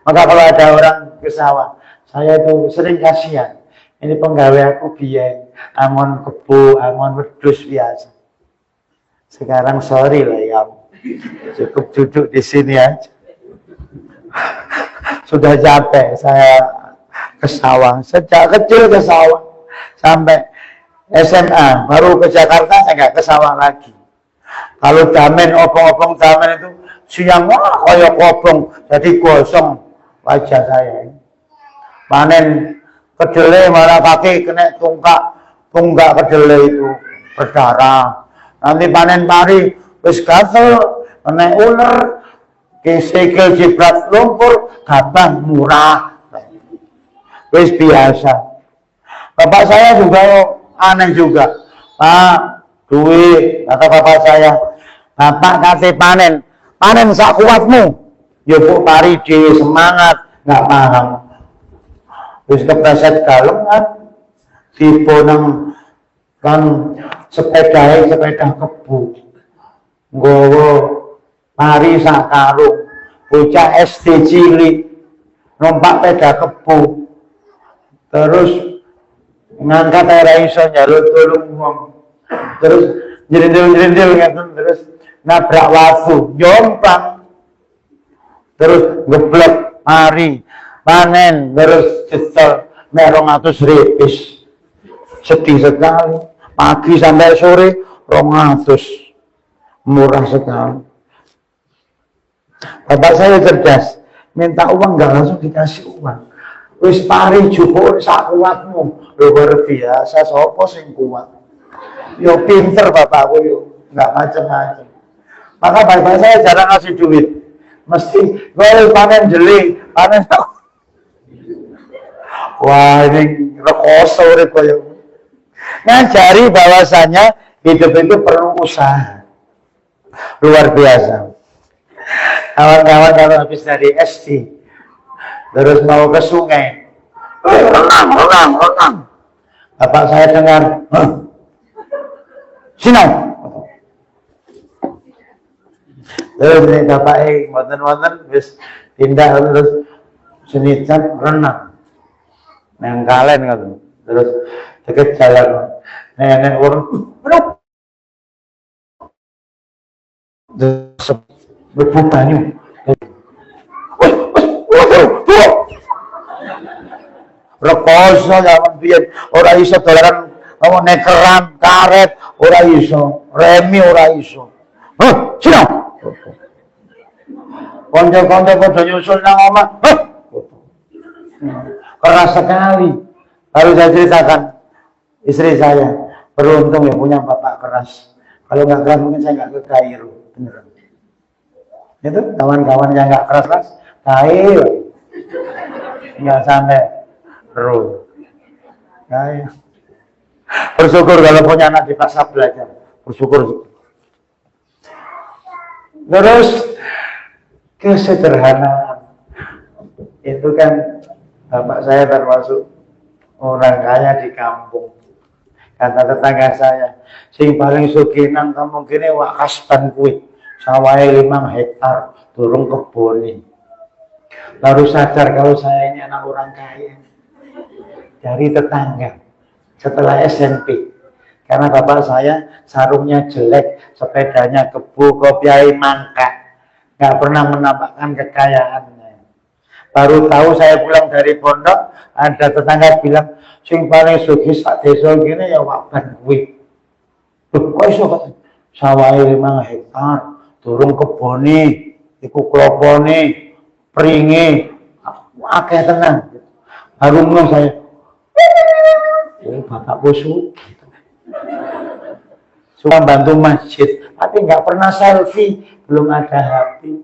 Maka kalau ada orang ke sawah, saya itu sering kasihan. Ini penggawe aku biyen, angon kebo, angon wedhus biasa. Sekarang sorry lah ya, cukup duduk di sini aja. Sudah capek saya ke sawah, sejak kecil ke sawah sampai SMA, baru ke Jakarta saya nggak ke sawah lagi. Kalau damen, opong-opong damen itu siang wah kayak kobong, jadi gosong wajah saya. Panen kedelai malah kaki kena tunggak kedelai itu berdarah. Nanti panen pari wis gatel, kena ular, sikil jibrat lumpur, gabah murah. Wis biasa. Bapak saya juga aneh juga. Pak, duit, kata bapak saya. Bapak kate panen sak kuatmu. Ya bu pari di semangat, nggak paham. Terus kepleset galem kan, dibonang kan sepeda kebu. Nggowo pari sak karung, bocah SD cilik, numpak sepeda kebu. Terus ngangkat air iso njaluk tulung wong. Terus nyerindil ngeten terus nabrak watu, jomplang. Terus ngeblek mari panen terus cetel mek 200 ripis. Sedih sekali. Pagi sampai sore 200. Murah sekali. Bapak saya cerdas, minta uang nggak langsung dikasih uang. Wis pari jupuk sak kuatmu. Luar biasa, sapa sing kuat. Yo pinter bapakku yo, nggak macam-macam. Maka bapak saya jarang ngasih duit. Mesti gue panen jeli, panen. Wah ini rekoso urip koyo. Ngajari bahwasanya hidup itu perlu usaha. Luar biasa. Kawan-kawan kalau habis dari SD terus mau ke sungai, renang. Bapak saya dengar, Sinau. Terus ini bapak wonten wis pindah terus senitan renang. Nang kalen kan. Terus deket jalan. Nenek urun, terus bebu banyu. Rekoso zaman biyen ora iso dolaran nekeran karet, ora iso remi, ora iso. Sino? Konco-konco padha nyusul nang omah. Keras sekali. Baru saya ceritakan istri saya, beruntung ya punya bapak keras. Kalau nggak keras mungkin saya nggak ke Kairo, beneran. Itu kawan-kawan yang nggak keras, Kairo nggak sampai. Terus, bersyukur kalau punya anak dipaksa belajar, bersyukur. Terus kesederhanaan itu kan bapak saya termasuk orang kaya di kampung. Kata tetangga saya, sing paling sugih nang kampung kene wak kasban kuwi, sawahe 5 hektar, durung kebone. Baru sadar kalau saya ini anak orang kaya. Dari tetangga setelah SMP, karena bapak saya sarungnya jelek, sepedanya kebu, kopiai mangkak, nggak pernah menampakkan kekayaannya. Baru tahu saya pulang dari pondok, ada tetangga bilang, sing paling sugih sak desa gini ya waban kuwi. Kok iso kok sawahe 5 hektar, durung kebone, iku klopone, pringe, akeh tenan. Baru ngono saya bapak busuk cuma bantu masjid tapi nggak pernah selfie, belum ada HP.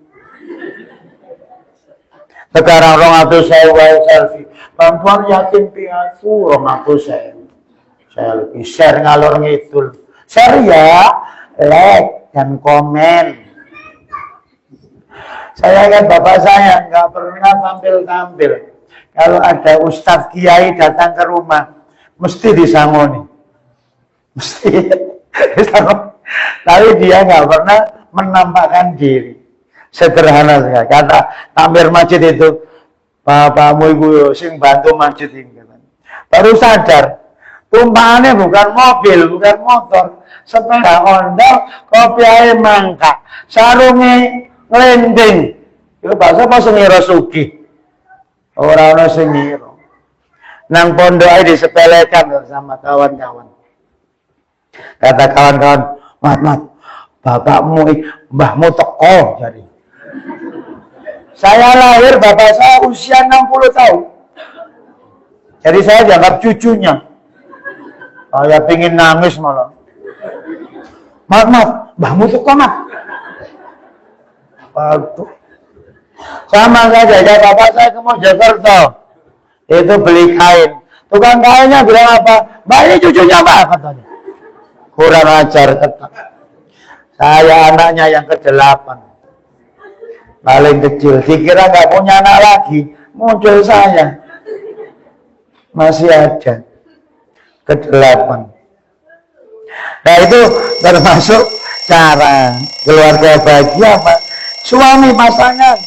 Sekarang 200.000 selfie, bantuan yatim piatu 200.000 selfie, share ngalor ngidul, share ya, like dan komen. Saya kan bapak saya nggak pernah tampil-tampil. Kalau ada ustadz kiai datang ke rumah, mesti disangoni, mesti disangoni. Tapi dia nggak pernah menampakkan diri. Sederhana sekali. Kata tampil masjid itu, bapakmu iku sing bantu masjid ini. Baru sadar, tumpahannya bukan mobil, bukan motor, sepeda ondel, kopiahe mangkak, sarunge nglending. Itu bahasa apa sengiro sugih. Orang-orang sing ngira. Nang pondok ae disepelekan sama kawan-kawan. Kata kawan-kawan, mat, bapakmu, mbahmu teko. Jadi, saya lahir, bapak saya usia 60 tahun. Jadi saya dianggap cucunya. Saya pingin nangis malah. Mat, mbahmu teko, mat. Waduh. Sama saja, bapak saya ke Mojokerto. Itu beli kain. Tukang kainnya bilang apa? Mbak, ini cucunya mbak, katanya. Kurang ajar, kata. Saya anaknya yang ke-8. Paling kecil. Dikira nggak punya anak lagi. Muncul saya. Masih ada. Ke-8. Nah itu termasuk cara keluarga bahagia, Pak. Suami, pasangan.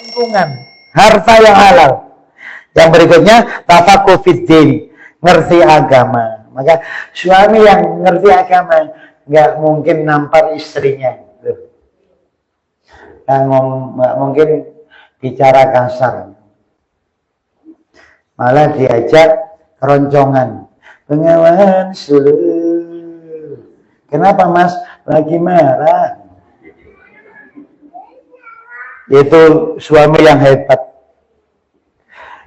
Lingkungan. Harta yang halal. Yang berikutnya, tafakuh fiddin. Ngerti agama. Maka suami yang ngerti agama nggak mungkin nampar istrinya. Nggak mungkin bicara kasar. Malah diajak keroncongan. Pengawalan seluruh. Kenapa mas? Lagi marah. Itu suami yang hebat.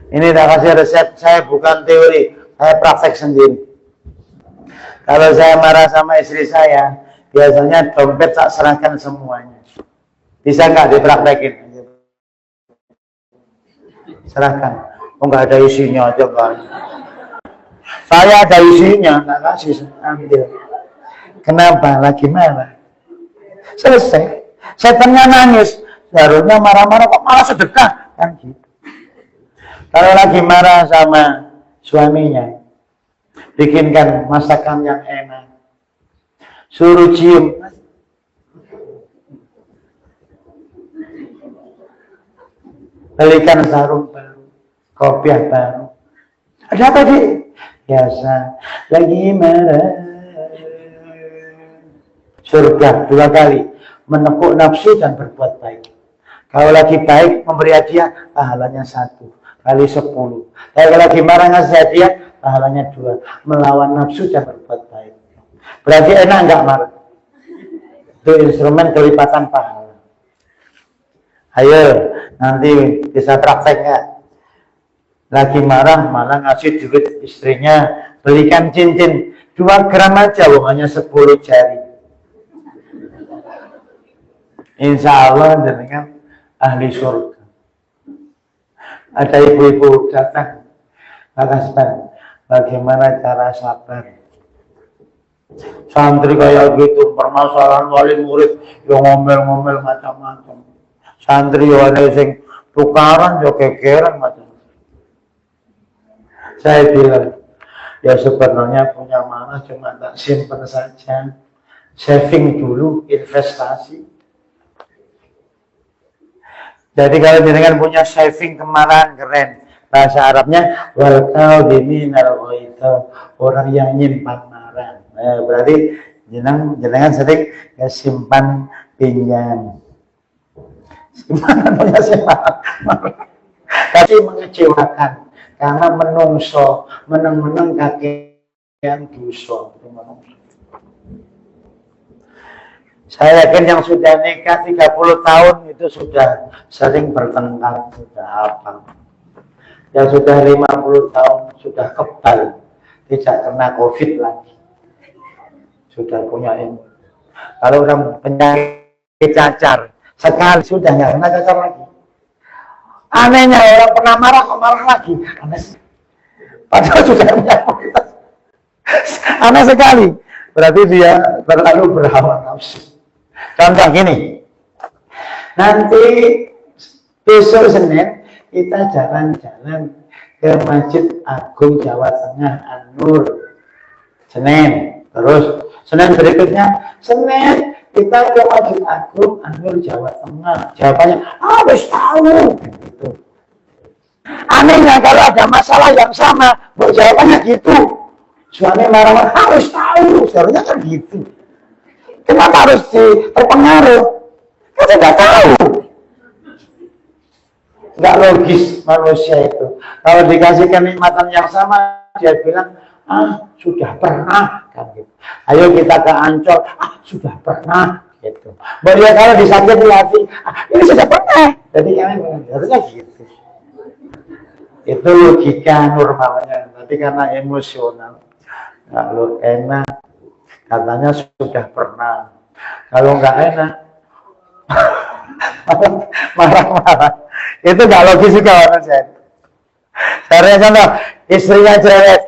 Ini tak kasih resep, saya bukan teori, saya praktek sendiri. Kalau saya marah sama istri saya, biasanya dompet tak serahkan semuanya. Bisa nggak dipraktekin? Serahkan. Oh nggak ada isinya aja kan. Saya ada isinya, nggak kasih, ambil. Kenapa? Lagi marah. Selesai. Setannya nangis. Seharusnya marah-marah kok malah sedekah kan gitu. Kalau lagi marah sama suaminya, bikinkan masakan yang enak, suruh cium, belikan sarung baru, kopiah baru. Ada apa sih? Biasa, lagi marah. Surga 2 kali, menekuk nafsu dan berbuat baik. Kalau lagi baik, memberi hadiah, pahalanya 1 kali 10. Kalau lagi marah ngasih hadiah, pahalanya 2. Melawan nafsu dan berbuat baik. Berarti enak nggak marah? Itu instrumen kelipatan pahala. Ayo, nanti bisa praktek nggak? Lagi marah, malah ngasih duit istrinya, belikan cincin 2 gram aja, hanya 10 jari. Insya Allah dengan ahli surga. Ada ibu-ibu datang, Pak, bagaimana cara sabar? Santri kayak gitu, permasalahan wali murid, yang ngomel-ngomel macam-macam. Santri yang ada yang tukaran, yang kekeran macam-macam. Saya bilang, ya sebenarnya punya mana cuma tak simpan saja, saving dulu, investasi. Jadi kalau jenengan punya saving kemarahan keren, bahasa Arabnya wal kadhiminal ghaidha, orang yang nyimpan marah. Nah, berarti jenengan sering ya simpan pinjam. Simpan punya simpan marah. Tapi mengecewakan karena menungso, meneng-meneng kakean dosa itu menungso. Saya yakin yang sudah nikah 30 tahun itu sudah sering bertengkar, sudah apa. Yang sudah 50 tahun sudah kebal, tidak kena COVID lagi. Sudah punya ini. Kalau orang penyakit cacar, sekali sudah nggak kena cacar lagi. Anehnya orang pernah marah, kok marah lagi. Aneh. Padahal sudah punya COVID. Aneh sekali. Berarti dia terlalu berhawa nafsu. Contoh gini, nanti besok Senin kita jalan-jalan ke Masjid Agung Jawa Tengah An-Nur. Senin, terus Senin berikutnya, Senin kita ke Masjid Agung An-Nur Jawa Tengah. Jawabannya, wis tahu. Gitu. Anehnya kalau ada masalah yang sama, jawabannya gitu. Suami marah-marah, harus tahu, seharusnya kan gitu. Kenapa harus terpengaruh? Kan tidak tahu. Nggak logis manusia itu. Kalau dikasih kenikmatan yang sama, dia bilang, Sudah pernah kan gitu. Ayo kita ke Ancol, sudah pernah gitu. Bahwa kalau disakiti hati, ini sudah pernah. Jadi harusnya gitu. Itu logika normalnya. Tapi karena emosional, kalau enak katanya sudah pernah. Kalau nggak enak marah-marah. Itu nggak logis juga orang saya. Saya contoh, istrinya cerewet.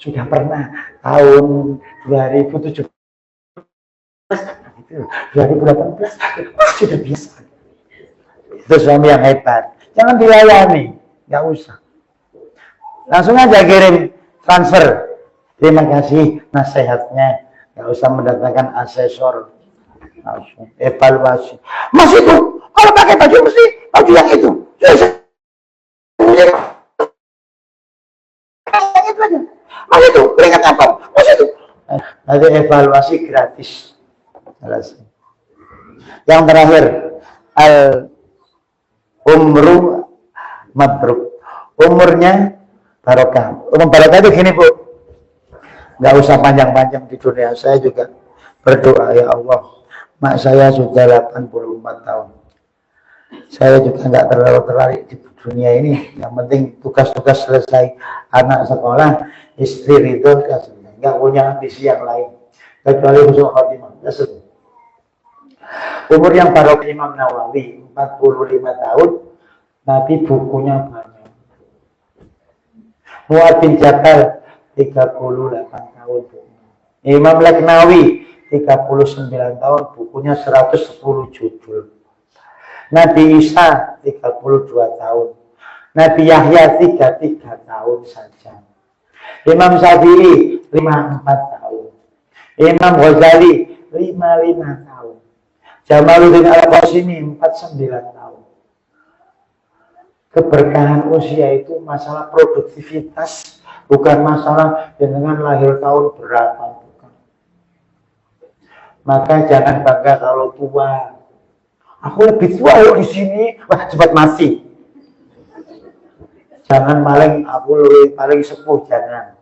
Sudah pernah tahun 2017, 2018, sudah biasa. Itu suami yang hebat. Jangan dilayani, nggak usah. Langsung aja kirim transfer. Terima kasih nasihatnya. Nggak usah mendatangkan asesor. Langsung evaluasi. Mas itu, kalau pakai baju mesti baju yang itu. Mas itu, keringat apa? Mas itu. Nanti evaluasi gratis. Yang terakhir, umru mabruk. Umurnya barokah. Umur barokah itu gini, Bu. Nggak usah panjang-panjang di dunia. Saya juga berdoa, ya Allah, mak saya sudah 84 tahun. Saya juga nggak terlalu tertarik di dunia ini. Yang penting tugas-tugas selesai, anak sekolah, istri itu nggak punya ambisi yang lain. Kecuali husnul khotimah. Umur yang barokah Imam Nawawi 45 tahun, tapi bukunya banyak. Mu'ad bin Jabal 38 tahun. Imam Laknawi 39 tahun, bukunya 110 judul. Nabi Isa 32 tahun. Nabi Yahya 33 tahun saja. Imam Syafi'i 54 tahun. Imam Ghazali 55 tahun. Jamaluddin Al-Qasimi 49 tahun. Keberkahan usia itu masalah produktivitas, bukan masalah dengan lahir tahun berapa. Bukan. Maka jangan bangga kalau tua. Aku lebih tua loh di sini, wah cepat mati. Jangan paling aku lebih paling sepuh, jangan.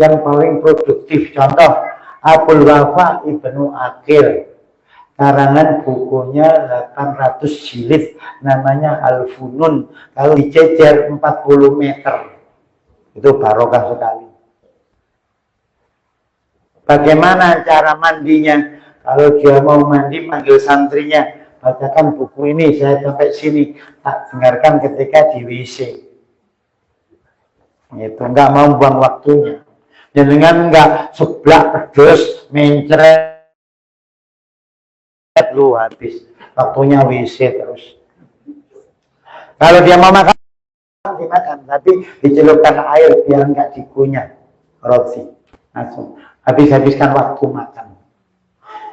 Yang paling produktif, contoh Abul Wafa Ibnu Aqil, karangan bukunya 800 jilid, namanya Al-Funun. Kalau dicecer 40 meter, itu barokah sekali. Bagaimana cara mandinya? Kalau dia mau mandi, manggil santrinya, bacakan buku ini, saya sampai sini, tak dengarkan ketika di WC. Itu nggak mau buang waktunya. Jangan nggak seblak pedes, mencret, lu habis waktunya WC terus. Kalau dia mau makan, dimakan, tapi dicelupkan air biar nggak dikunyah roti. Langsung habiskan waktu makan.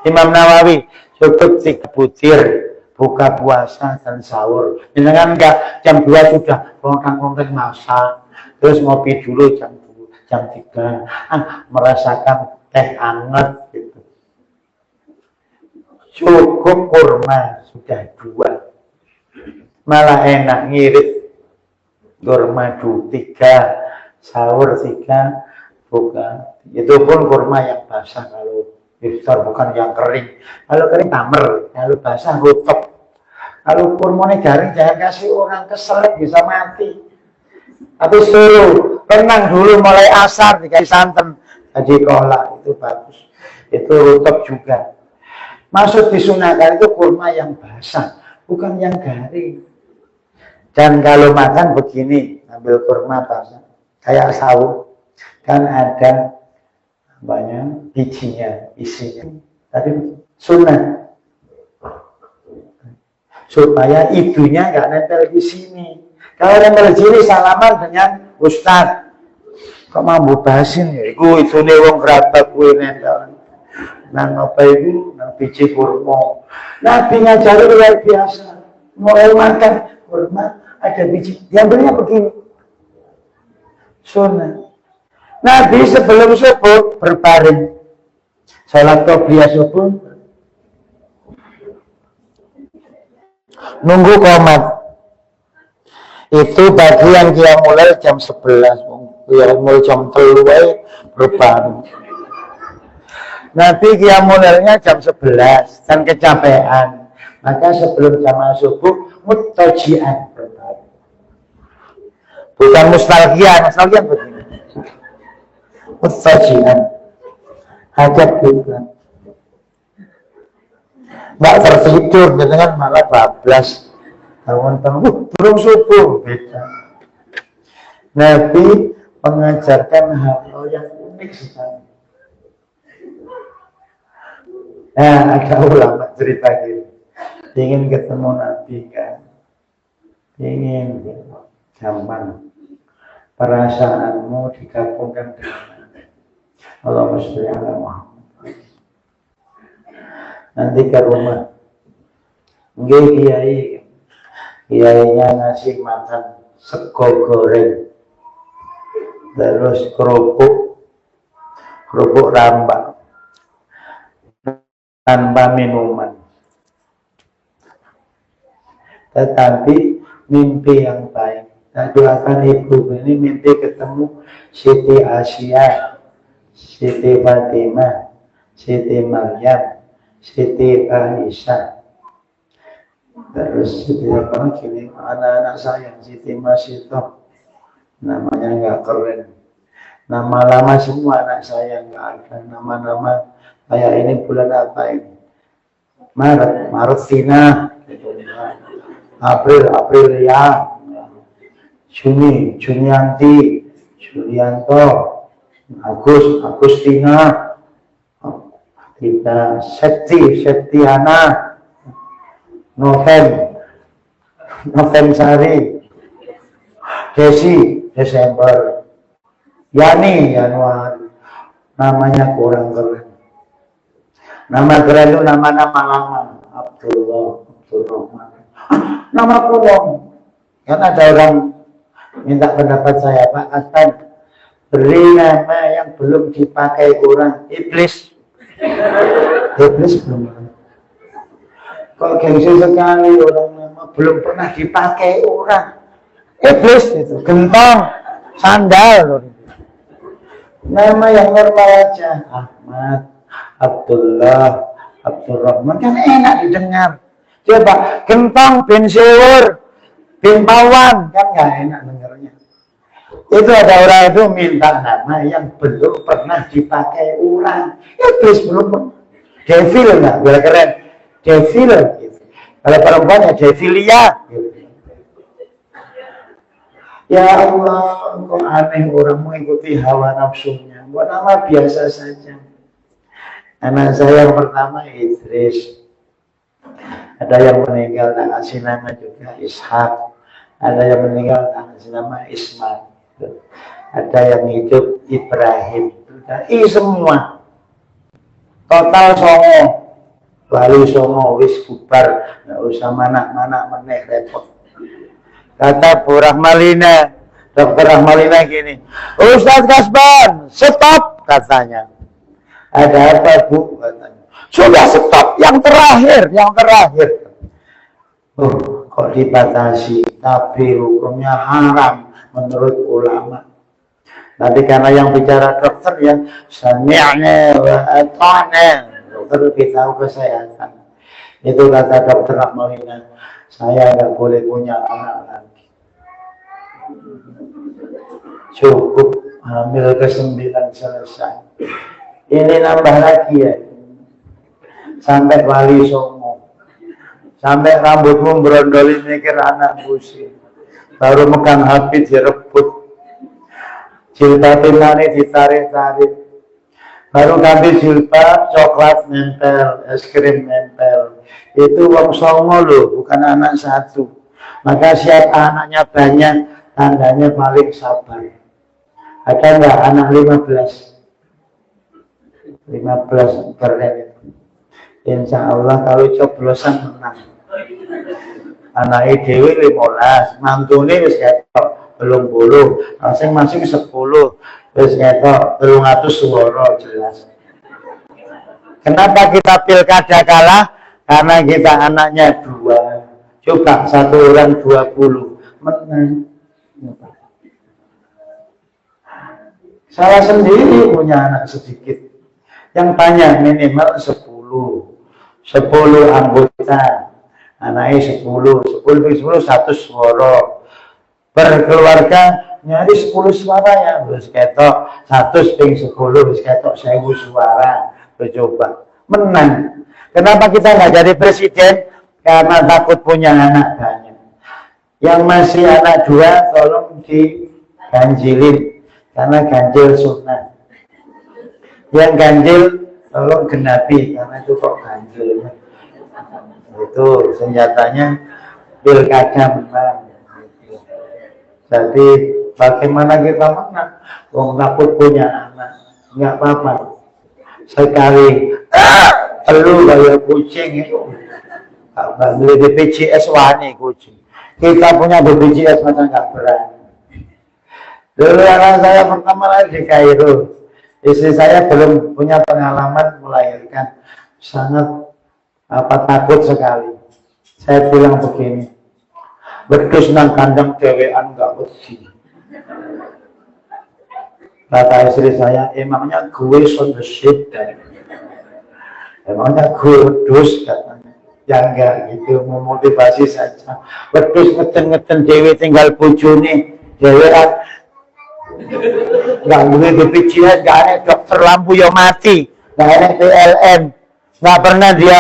Imam Nawawi cukup 3 butir buka puasa dan sahur. Misalkan enggak jam 2 sudah kontang-kontang masak, terus ngopi dulu jam 3, merasakan teh hangat gitu. Cukup kurma sudah 2. Malah enak ngirit kurma 3, sahur 3, buka. Itu pun kurma yang basah kalau iftar, bukan yang kering. Kalau kering tamer, kalau basah rutok. Kalau kurmanya garing jangan kasih orang, keselak bisa mati. Tapi suruh tenang dulu mulai asar dikasih santan, jadi kolak, itu bagus. Itu rutok juga. Maksud disunahkan itu kurma yang basah, bukan yang garing. Dan kalau makan begini, ambil kurma basah, kayak sahur, kan ada banyak bijinya, isinya. Tapi sunnah supaya ibunya nggak nempel di sini. Kalau nempel di sini salaman dengan ustaz. Kok mampu bahasin ya? Itu nih wong kerabat gue nempel. Nang apa itu? Nang biji kurma. Nabi ngajari luar biasa. Mulai makan kurma ada biji. Diambilnya begini. Sunnah. Nabi sebelum subuh berbaring, sholat qobliyah subuh, nunggu qomat. Itu bagi yang qiyamul lail jam 11. Ya umur jam 3 wae berban. Nabi qiyamulailnya jam 11 dan kecapean. Maka sebelum jamaah subuh muttaji'an berbaring. Bukan nostalgia begini. Muttaji'an. Hajat juga. Nggak tertidur dengan malah bablas. Bangun-bangun, belum subuh, beda. Nabi mengajarkan hal yang unik sekali. Nah, ada ulama cerita gitu. Ingin ketemu Nabi kan? Ingin, gampang. Perasaanmu digabungkan dengan Allahumma sholli ala Muhammad. Nanti ke rumah, kiainya ngasih makan sego goreng, terus kerupuk rambak tanpa minuman. Tetapi mimpi yang baik. Nah, doakan ibu ini mimpi ketemu Siti Asia, Siti Fatimah, Siti Maryam, Siti Aisyah. Terus Siti apa gini, anak-anak saya Siti Masito, namanya nggak keren. Nama lama semua anak saya nggak ada. Nama-nama kayak ini bulan apa ini? Maret Tina, Aprilia, Junianti, Julianto, Agustina, kita Septiana, Novem Sari, Desi Desember, Yani Januari. Namanya kurang keren. Nama keren itu nama-nama lama. Abdurrahman. Nama kurang. Kan ada orang minta pendapat saya, Pak Hasan, beri nama yang belum dipakai orang. Iblis belum. Kok gengsi sekali orang nama belum pernah dipakai orang. Iblis itu, gentong, sandal. Nama yang normal aja, Ahmad, Abdullah, Abdurrahman, kan enak didengar. Coba, gentong bin Siwur, bin Pawan, kan nggak enak dengarnya. Itu ada orang itu minta nama yang belum pernah dipakai orang. Iblis belum pernah. Devil nggak, biar keren. Devil gitu. Kalau perempuan ya Devilia gitu. Ya Allah, kok aneh orang mengikuti hawa nafsunya. Buat nama biasa saja. Anak saya yang pertama Idris. Ada yang meninggal tak kasih nama juga Ishak. Ada yang meninggal tak kasih nama Ismail. Ada yang hidup Ibrahim. Semua. Total songo. Bali songo wis bubar. Nggak usah mana-mana meneh repot. Kata Bu Rahmalina, Dr. Rahmalina gini, Ustadz Kasban, stop katanya. Ada apa Bu? Katanya. Sudah stop, yang terakhir. Kok dibatasi, tapi hukumnya haram menurut ulama. Tapi karena yang bicara dokter ya, sami'na wa ata'na. Dokter lebih tahu kesehatan. Itu kata Dr. Rahmalina, saya nggak boleh punya anak lagi. Cukup hamil ke-9 selesai. Ini nambah lagi ya. Sampai wali songo. Sampai rambutmu berondoli mikir anak busi. Baru megang habis direbut. Jilbab ini ditarik-tarik. Baru ganti jilbab, coklat nempel, es krim nempel. Itu wong songo loh, bukan anak satu. Maka siapa anaknya banyak, tandanya paling sabar. Ada enggak anak 15? 15 keren. Insya Allah kalau coblosan menang. Anak dewi 15, mantune wis ketok 80, masing-masing 10, wis ketok 300 suara jelas. Kenapa kita pilkada kalah? Karena kita anaknya 2. Coba satu orang 20 menang. Saya sendiri punya anak sedikit. Yang banyak minimal 10 anggota. Anaknya 10 satu suara. Berkeluarga nyari 10 suara ya. Terus ketok 1/10, terus ketok 1000 suara. Bercoba. Menang. Kenapa kita nggak jadi presiden? Karena takut punya anak banyak. Yang masih anak 2 tolong diganjilin. Karena ganjil sunnah. Yang ganjil tolong genapi. Karena itu kok ganjil. Itu senjatanya pilkada menang. Jadi bagaimana kita menang? Wong takut punya anak. Nggak apa-apa. Sekali lu kayak kucing itu beli BPJS wani kucing. Kita punya BPJS macam nggak berani. Dulu anak saya pertama lahir di Kairo. Istri saya belum punya pengalaman melahirkan, sangat takut sekali. Saya bilang begini, wedhus nang kandang dewean nggak wedi. Kata istri saya, emangnya gue on the shit dan emangnya gue wedhus katanya. Ya enggak gitu, memotivasi saja. Wedhus ngeten-ngeten dewe tinggal bojone dewean. Nggak boleh BPJS, nggak ada dokter lampu yang mati, nggak ada PLN, nggak pernah dia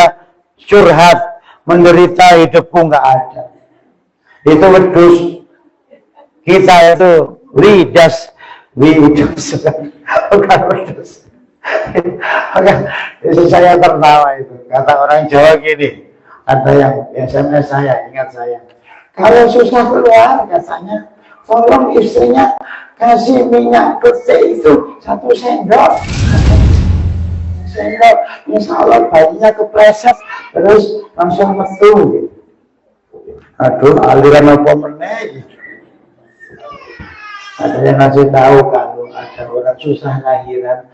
curhat menderita hidupku, nggak ada. Itu wedhus. Kita itu lidas bukan wedhus. Itu saya tertawa itu. Kata orang Jawa gini, ada yang SMS saya, ingat saya. Kalau susah keluar katanya, tolong istrinya kasih minyak putih itu 1 sendok. Insya Allah bayinya kepleset terus langsung metu. Aduh, aliran apa meneh? Ada yang ngasih tahu kalau ada orang susah lahiran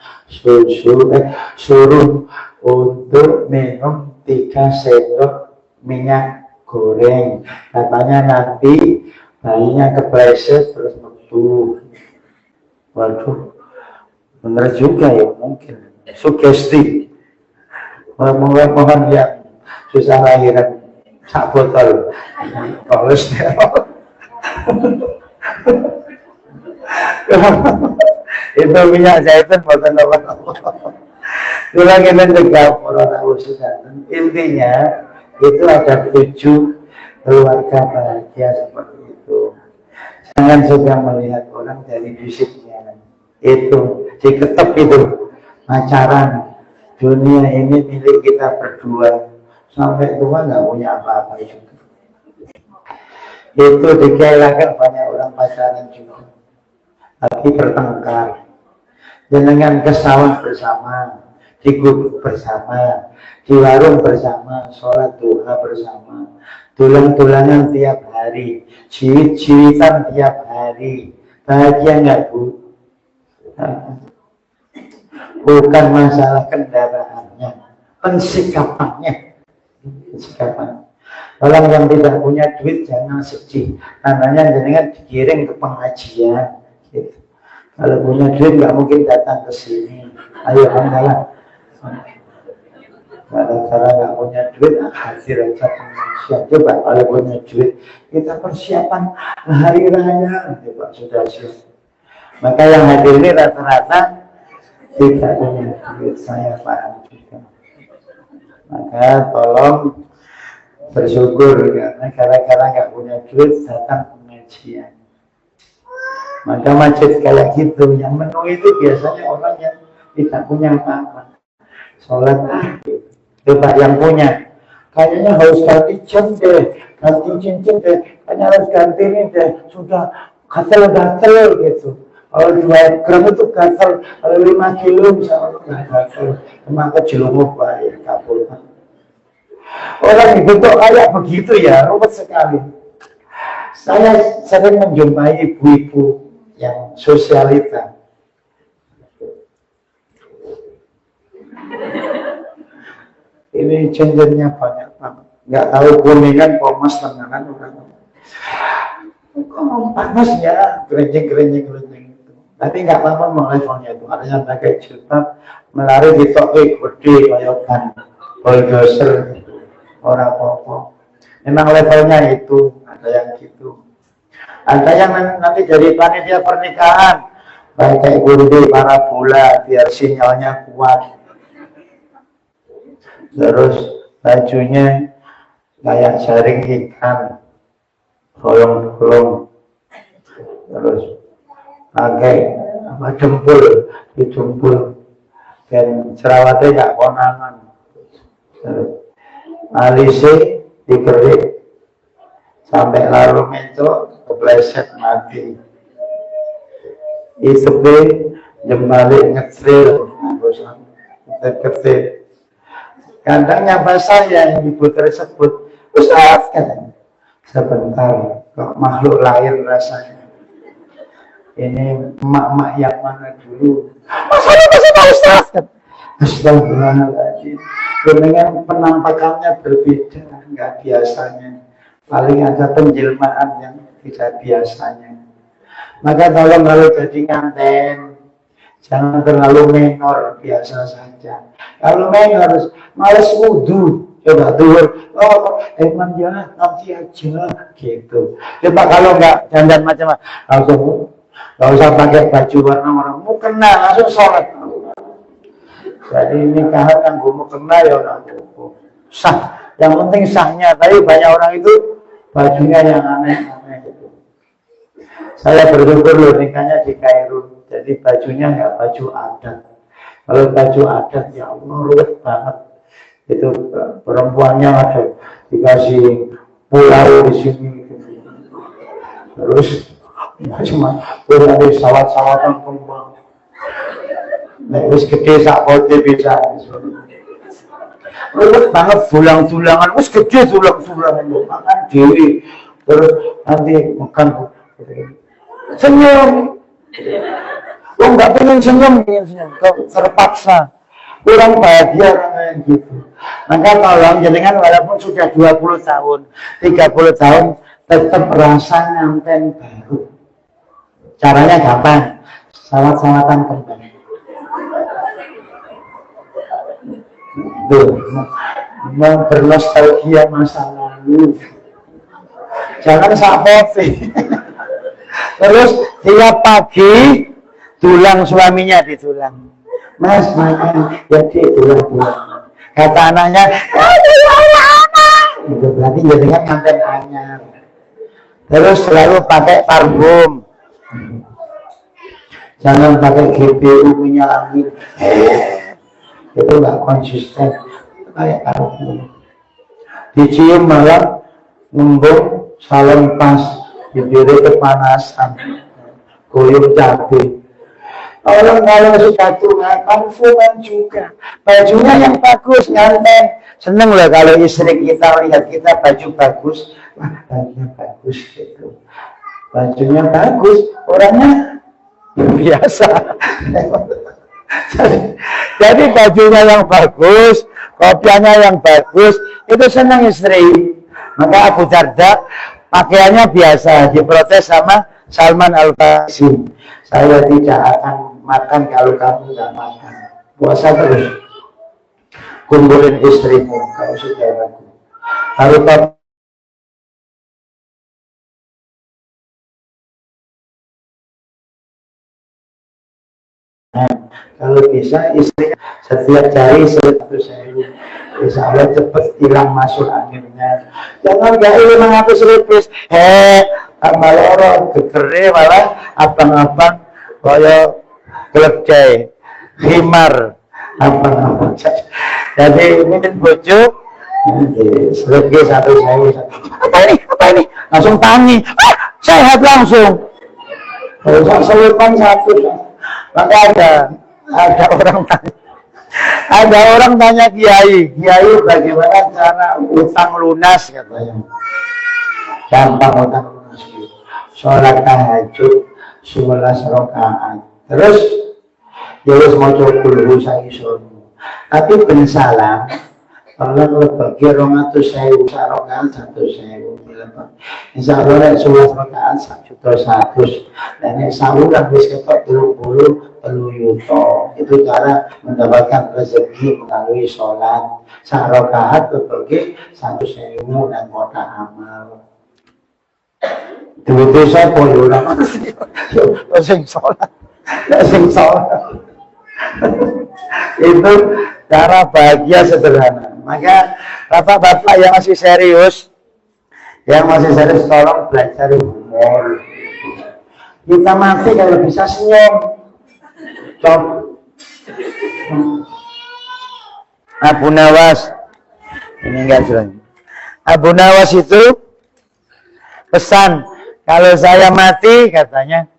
suruh untuk minum 3 sendok minyak goreng. Katanya nanti bayinya kepleset terus metu. Waduh, benar juga ya, mungkin sugesti. Mohon yang susah lahiran 1 botol kolesterol. Itu minyak zaitun buatan apa-apa. Itulah kita juga coronavirus. Intinya itu ada 7 keluarga bahagia seperti itu. Jangan suka melihat orang dari fisiknya. Itu diketep itu pacaran. Dunia ini milik kita berdua. Sampai tua nggak punya apa-apa juga. Itu dikelakan banyak orang pacaran juga. Tapi bertengkar. Dengan ke sawah bersama, di gubuk bersama, di warung bersama, sholat duha bersama, tulang-tulangan tiap hari, jiwit-jiwitan tiap hari. Bahagia nggak Bu? Bukan masalah kendaraannya, pensikapannya. Kalau yang tidak punya duit jangan sedih, namanya jangan dikirim ke pengajian. Gitu. Kalau punya duit nggak mungkin datang ke sini. Ayo alhamdulillah. Kalau nggak punya duit, hadir aja pengajian. Coba kalau punya duit, kita persiapan hari raya, coba sudah siap. Maka yang hadir ini rata-rata tidak punya duit, saya paham juga. Maka tolong bersyukur karena gara-gara nggak punya duit datang pengajian. Maka masjid kayak gitu, yang menu itu biasanya orang yang tidak punya apa-apa. Sholat coba yang punya, kayaknya harus ganti jam deh, ganti cincin deh, kayaknya harus ganti ini deh, sudah gatel-gatel gitu. Kalau 2 gram itu gatel, kalau 5 kilo misalnya nggak gatel, maka jelumuk baik, kapul. Orang itu kok kayak begitu ya, rumit sekali. Saya sering menjumpai ibu-ibu yang sosialita. Ini cincinnya banyak banget. Nggak tahu kuningan, pomas, tenganan orang. Kok panas ya, gerenyeng. Tapi nggak apa-apa levelnya itu. Ada yang pakai jilbab melari di toke gede kayak kan bulldozer gitu. Orang apa-apa. Memang levelnya itu ada yang gitu. Ada yang nanti jadi panitia pernikahan pakai gunde parabola biar sinyalnya kuat. Terus bajunya kayak jaring ikan, bolong-bolong. Terus pakai apa jempul, dijempul dan jerawatnya nggak konangan. Alisnya dikerik sampai lalu mencok kepleset mati. Itu jembalik ngetril, ketep. Kadang nyapa saya ibu tersebut, Ustaz katanya, sebentar kok makhluk lain rasanya. Ini emak-emak yang mana dulu? Masalah Pak Ustaz. Astagfirullahaladzim. Dengan penampakannya berbeda, nggak biasanya. Paling ada penjelmaan yang tidak biasanya. Maka tolong kalau jadi nganten, jangan terlalu menor, biasa saja. Kalau menor, males wudhu, coba turun. Oh, emang ya nanti aja, gitu. Coba kalau nggak dandan macam-macam, langsung nggak usah pakai baju warna-warna, mau kena langsung sholat. Jadi nikahan kan mau kena ya orang sah. Yang penting sahnya. Tapi banyak orang itu bajunya yang aneh-aneh. Saya bersyukur loh nikahnya di Kairo. Jadi bajunya nggak baju adat. Kalau baju adat ya Allah ruwet banget. Itu perempuannya ada dikasih pulau di sini. Terus macam-macam ada sawat-sawatan kembang. Nek wis gede sak pote bisa. Ruwet banget tulang-tulangan, wis gede tulang-tulangan makan dhewe. Terus nanti makan senyum. Oh enggak pengen senyum, kok terpaksa. Kurang bahagia orang yang gitu. Maka tolong jenengan walaupun sudah 20 tahun, 30 tahun tetap rasa nganten baru. Caranya gampang. Sawat-sawatan kembang. Bernostalgia masa lalu. Jangan sapote. Terus tiap pagi tulang suaminya ditulang. Mas makan ya tulang. Kata anaknya, itu berarti jadinya manten anyar. Terus selalu pakai parfum. Jangan pakai GPU minyak angin. Itu nggak konsisten kayak parfum. Dicium malam ngembung salon pas, bibirnya kepanasan, guyub cabai. Orang kalau sudah tua parfuman juga, bajunya yang bagus nganten. Seneng loh kalau istri kita lihat kita baju bagus, wah bajunya bagus gitu. Bajunya bagus, orangnya biasa. Jadi bajunya yang bagus, kopiannya yang bagus, itu senang istri. Maka Abu Darda pakaiannya biasa, diprotes sama Salman Al-Farisi. Saya tidak akan makan kalau kamu nggak makan. Puasa terus. Kumpulin istrimu kalau sudah ragu. Kalau kalau bisa istri setiap jari 100.000. Insya Allah cepat hilang masuk anginnya. Jangan gak hilang aku seripis. Tambah lorong, gegere malah abang-abang kaya keledai, khimar, abang-abang. Jadi ini bojo, seripis 100.000. Apa ini? Langsung tangi. Sehat langsung. Kalau selipan satu. Maka ada orang tanya Kiai bagaimana cara utang lunas katanya. Gampang utang lunas. Sholat tahajud 11 rakaat. Terus ya wis maca kulhu saiki sono. Tapi ben salam Kalau bagi 200.000 sarokan 100.000, insya Allah lek 11 rakaat 1.100.000. Dan yang saluran wis ketok 30 yuto. Itu cara mendapatkan rezeki melalui sholat. Sarokaat bagi 100.000 dan kota amal. Duit saya puluh orang sing sholat, sing sholat. Itu cara bahagia sederhana. Maka bapak-bapak yang masih serius, tolong belajar humor. Kita mati kalau bisa senyum. Coba. Abu Nawas, ini enggak jelas. Abu Nawas itu pesan, kalau saya mati katanya,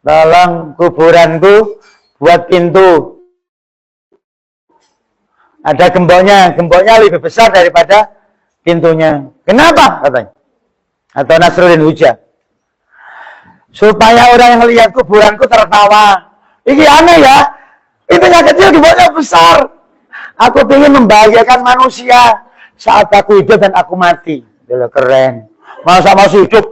tolong kuburanku buat pintu. Ada gemboknya lebih besar daripada pintunya. Kenapa? Katanya. Atau Nasruddin Huja. Supaya orang yang lihat kuburanku tertawa. Ini aneh ya. Pintunya kecil, gemboknya besar. Aku ingin membahagiakan manusia saat aku hidup dan aku mati. Bila keren. Masa masih hidup.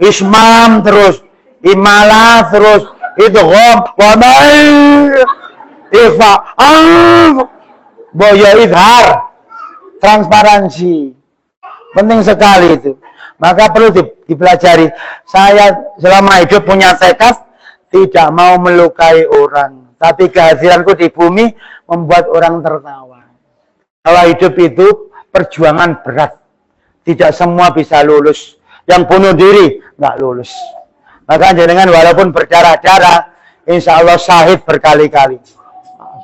Ismam terus. Imalah terus. Idgham. Wabail. Ifa, boya izhar, transparansi, penting sekali itu. Maka perlu dipelajari. Saya selama hidup punya tekad tidak mau melukai orang, tapi kehadiranku di bumi membuat orang tertawa. Kalau hidup itu perjuangan berat, tidak semua bisa lulus. Yang bunuh diri nggak lulus. Maka jenengan walaupun berdarah-darah, insya Allah syahid berkali-kali.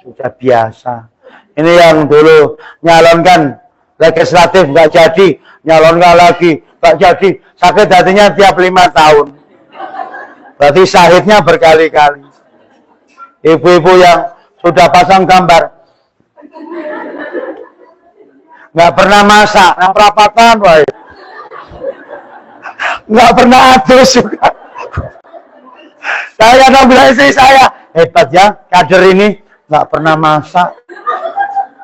Sudah biasa. Ini yang dulu nyalonkan legislatif nggak jadi, nyalonkan lagi nggak jadi, sakit hatinya tiap 5 tahun. Berarti syahidnya berkali-kali. Ibu-ibu yang sudah pasang gambar nggak pernah masak, yang perapatan, nggak pernah adus juga. Saya udah bilang istri saya, hebat ya kader ini. Nggak pernah masak,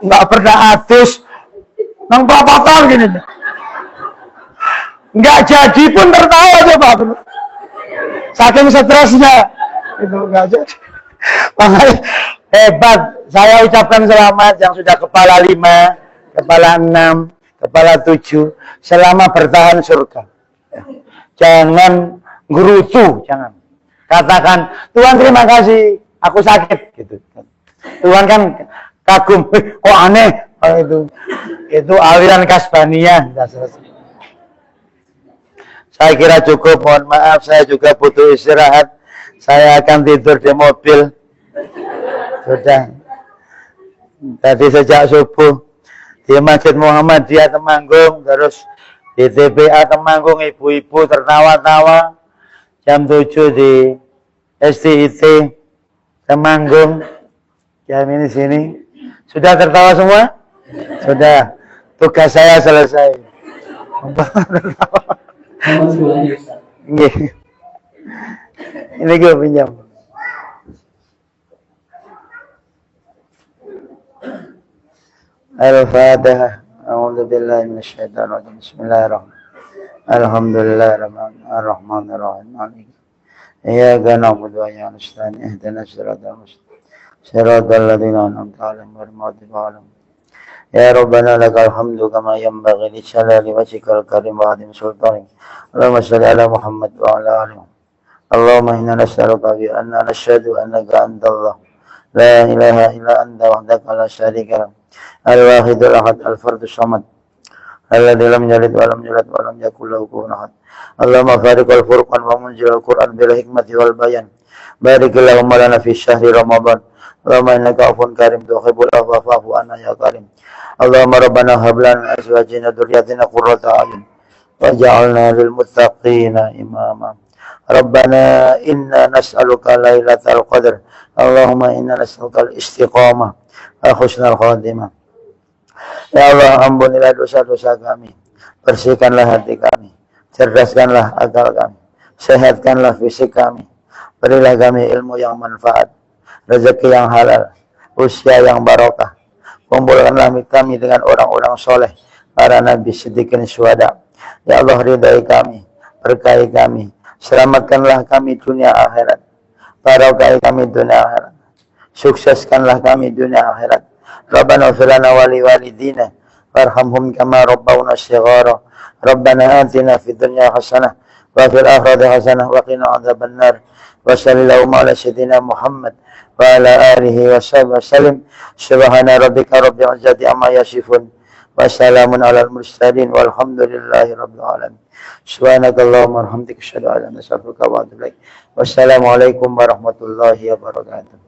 nggak pernah adus, nang perapatan gini. Nggak jadi pun tertawa coba, saking stresnya itu nggak jadi. Makanya hebat. Saya ucapkan selamat yang sudah kepala 5, kepala 6, kepala 7, selama bertahan surga. Jangan gerutu, jangan. Katakan, Tuhan terima kasih, aku sakit gitu. Tuhan kan kagum, kok aneh, itu aliran kasbaniyah. Saya kira cukup, mohon maaf, saya juga butuh istirahat. Saya akan tidur di mobil. Sudah. Tadi sejak subuh di Masjid Muhammadiyah Temanggung, terus di TPA Temanggung ibu-ibu tertawa-tawa. Jam 7 di STIT Temanggung. Jam ini sini. Sudah tertawa semua? Sudah. Tugas saya selesai. Ini gue pinjam. Al-Fatihah. A'udzu billahi minasyaitonir rajim. Bismillahirrahmanirrahim. Alhamdulillahirrahmanirrahim. Iyyaka na'budu wa iyyaka nasta'in. Ihdinas siratal mustaqim. Siratal ladzina an'amta 'alaihim ghairil maghdubi 'alaihim. Ya Rabbana lakal hamdu kama yanbaghi li jalali wajhikal karim wa 'azimi sultanik. Allahumma shalli ala Muhammad wa ala ali Muhammad. Allahumma inna nas'aluka bi anna nashhadu annaka antallah la ilaha illa anta wahdaka la syarika lak al-wahidul ahad al-fardus samad alladzi lam yalid wa lam yulad wa lam yakul lahu kufuwan ahad. Allahumma fariqal furqan wa munzilal Qur'an bil hikmati wal bayan. Barik Allahumma lana fi syahri Ramadan. Allahumma innaka 'afuwun karim tuhibbul afwa fa'fu anna ya karim. Allahumma rabbana hab lana min azwajina dhurriyyatina qurrata a'yun waj'alna lil muttaqina imama. Rabbana inna nas'aluka lailatal qadr. Allahumma inna nas'aluka al-istiqamah wa husnal khatimah. Ya Allah, ampunilah dosa-dosa kami, bersihkanlah hati kami, cerdaskanlah akal kami, sehatkanlah fisik kami, berilah kami ilmu yang manfaat, rezeki yang halal, usia yang barokah. Kumpulkanlah kami dengan orang-orang soleh, para nabi, siddiqin, syuhada. Ya Allah, ridai kami, berkahi kami, selamatkanlah kami dunia akhirat, barokahi kami dunia akhirat, sukseskanlah kami dunia akhirat. Rabbana ighfir lana wa li walidina warhamhum kama rabbawna shighara. Rabbana atina fid dunya hasanah wa fil akhirati hasanah wa qina adzabannar. Wa sallallahu ala sayyidina Muhammad wa ala alihi wa sahbihi wasallam. Subhana rabbika rabbil izzati amma yasifun wa salamun alal mursalin walhamdulillahi rabbil alamin. Subhanakallahumma wa bihamdika asyhadu an la ilaha illa anta astaghfiruka wa atubu ilaik. Wassalamualaikum warahmatullahi wabarakatuh.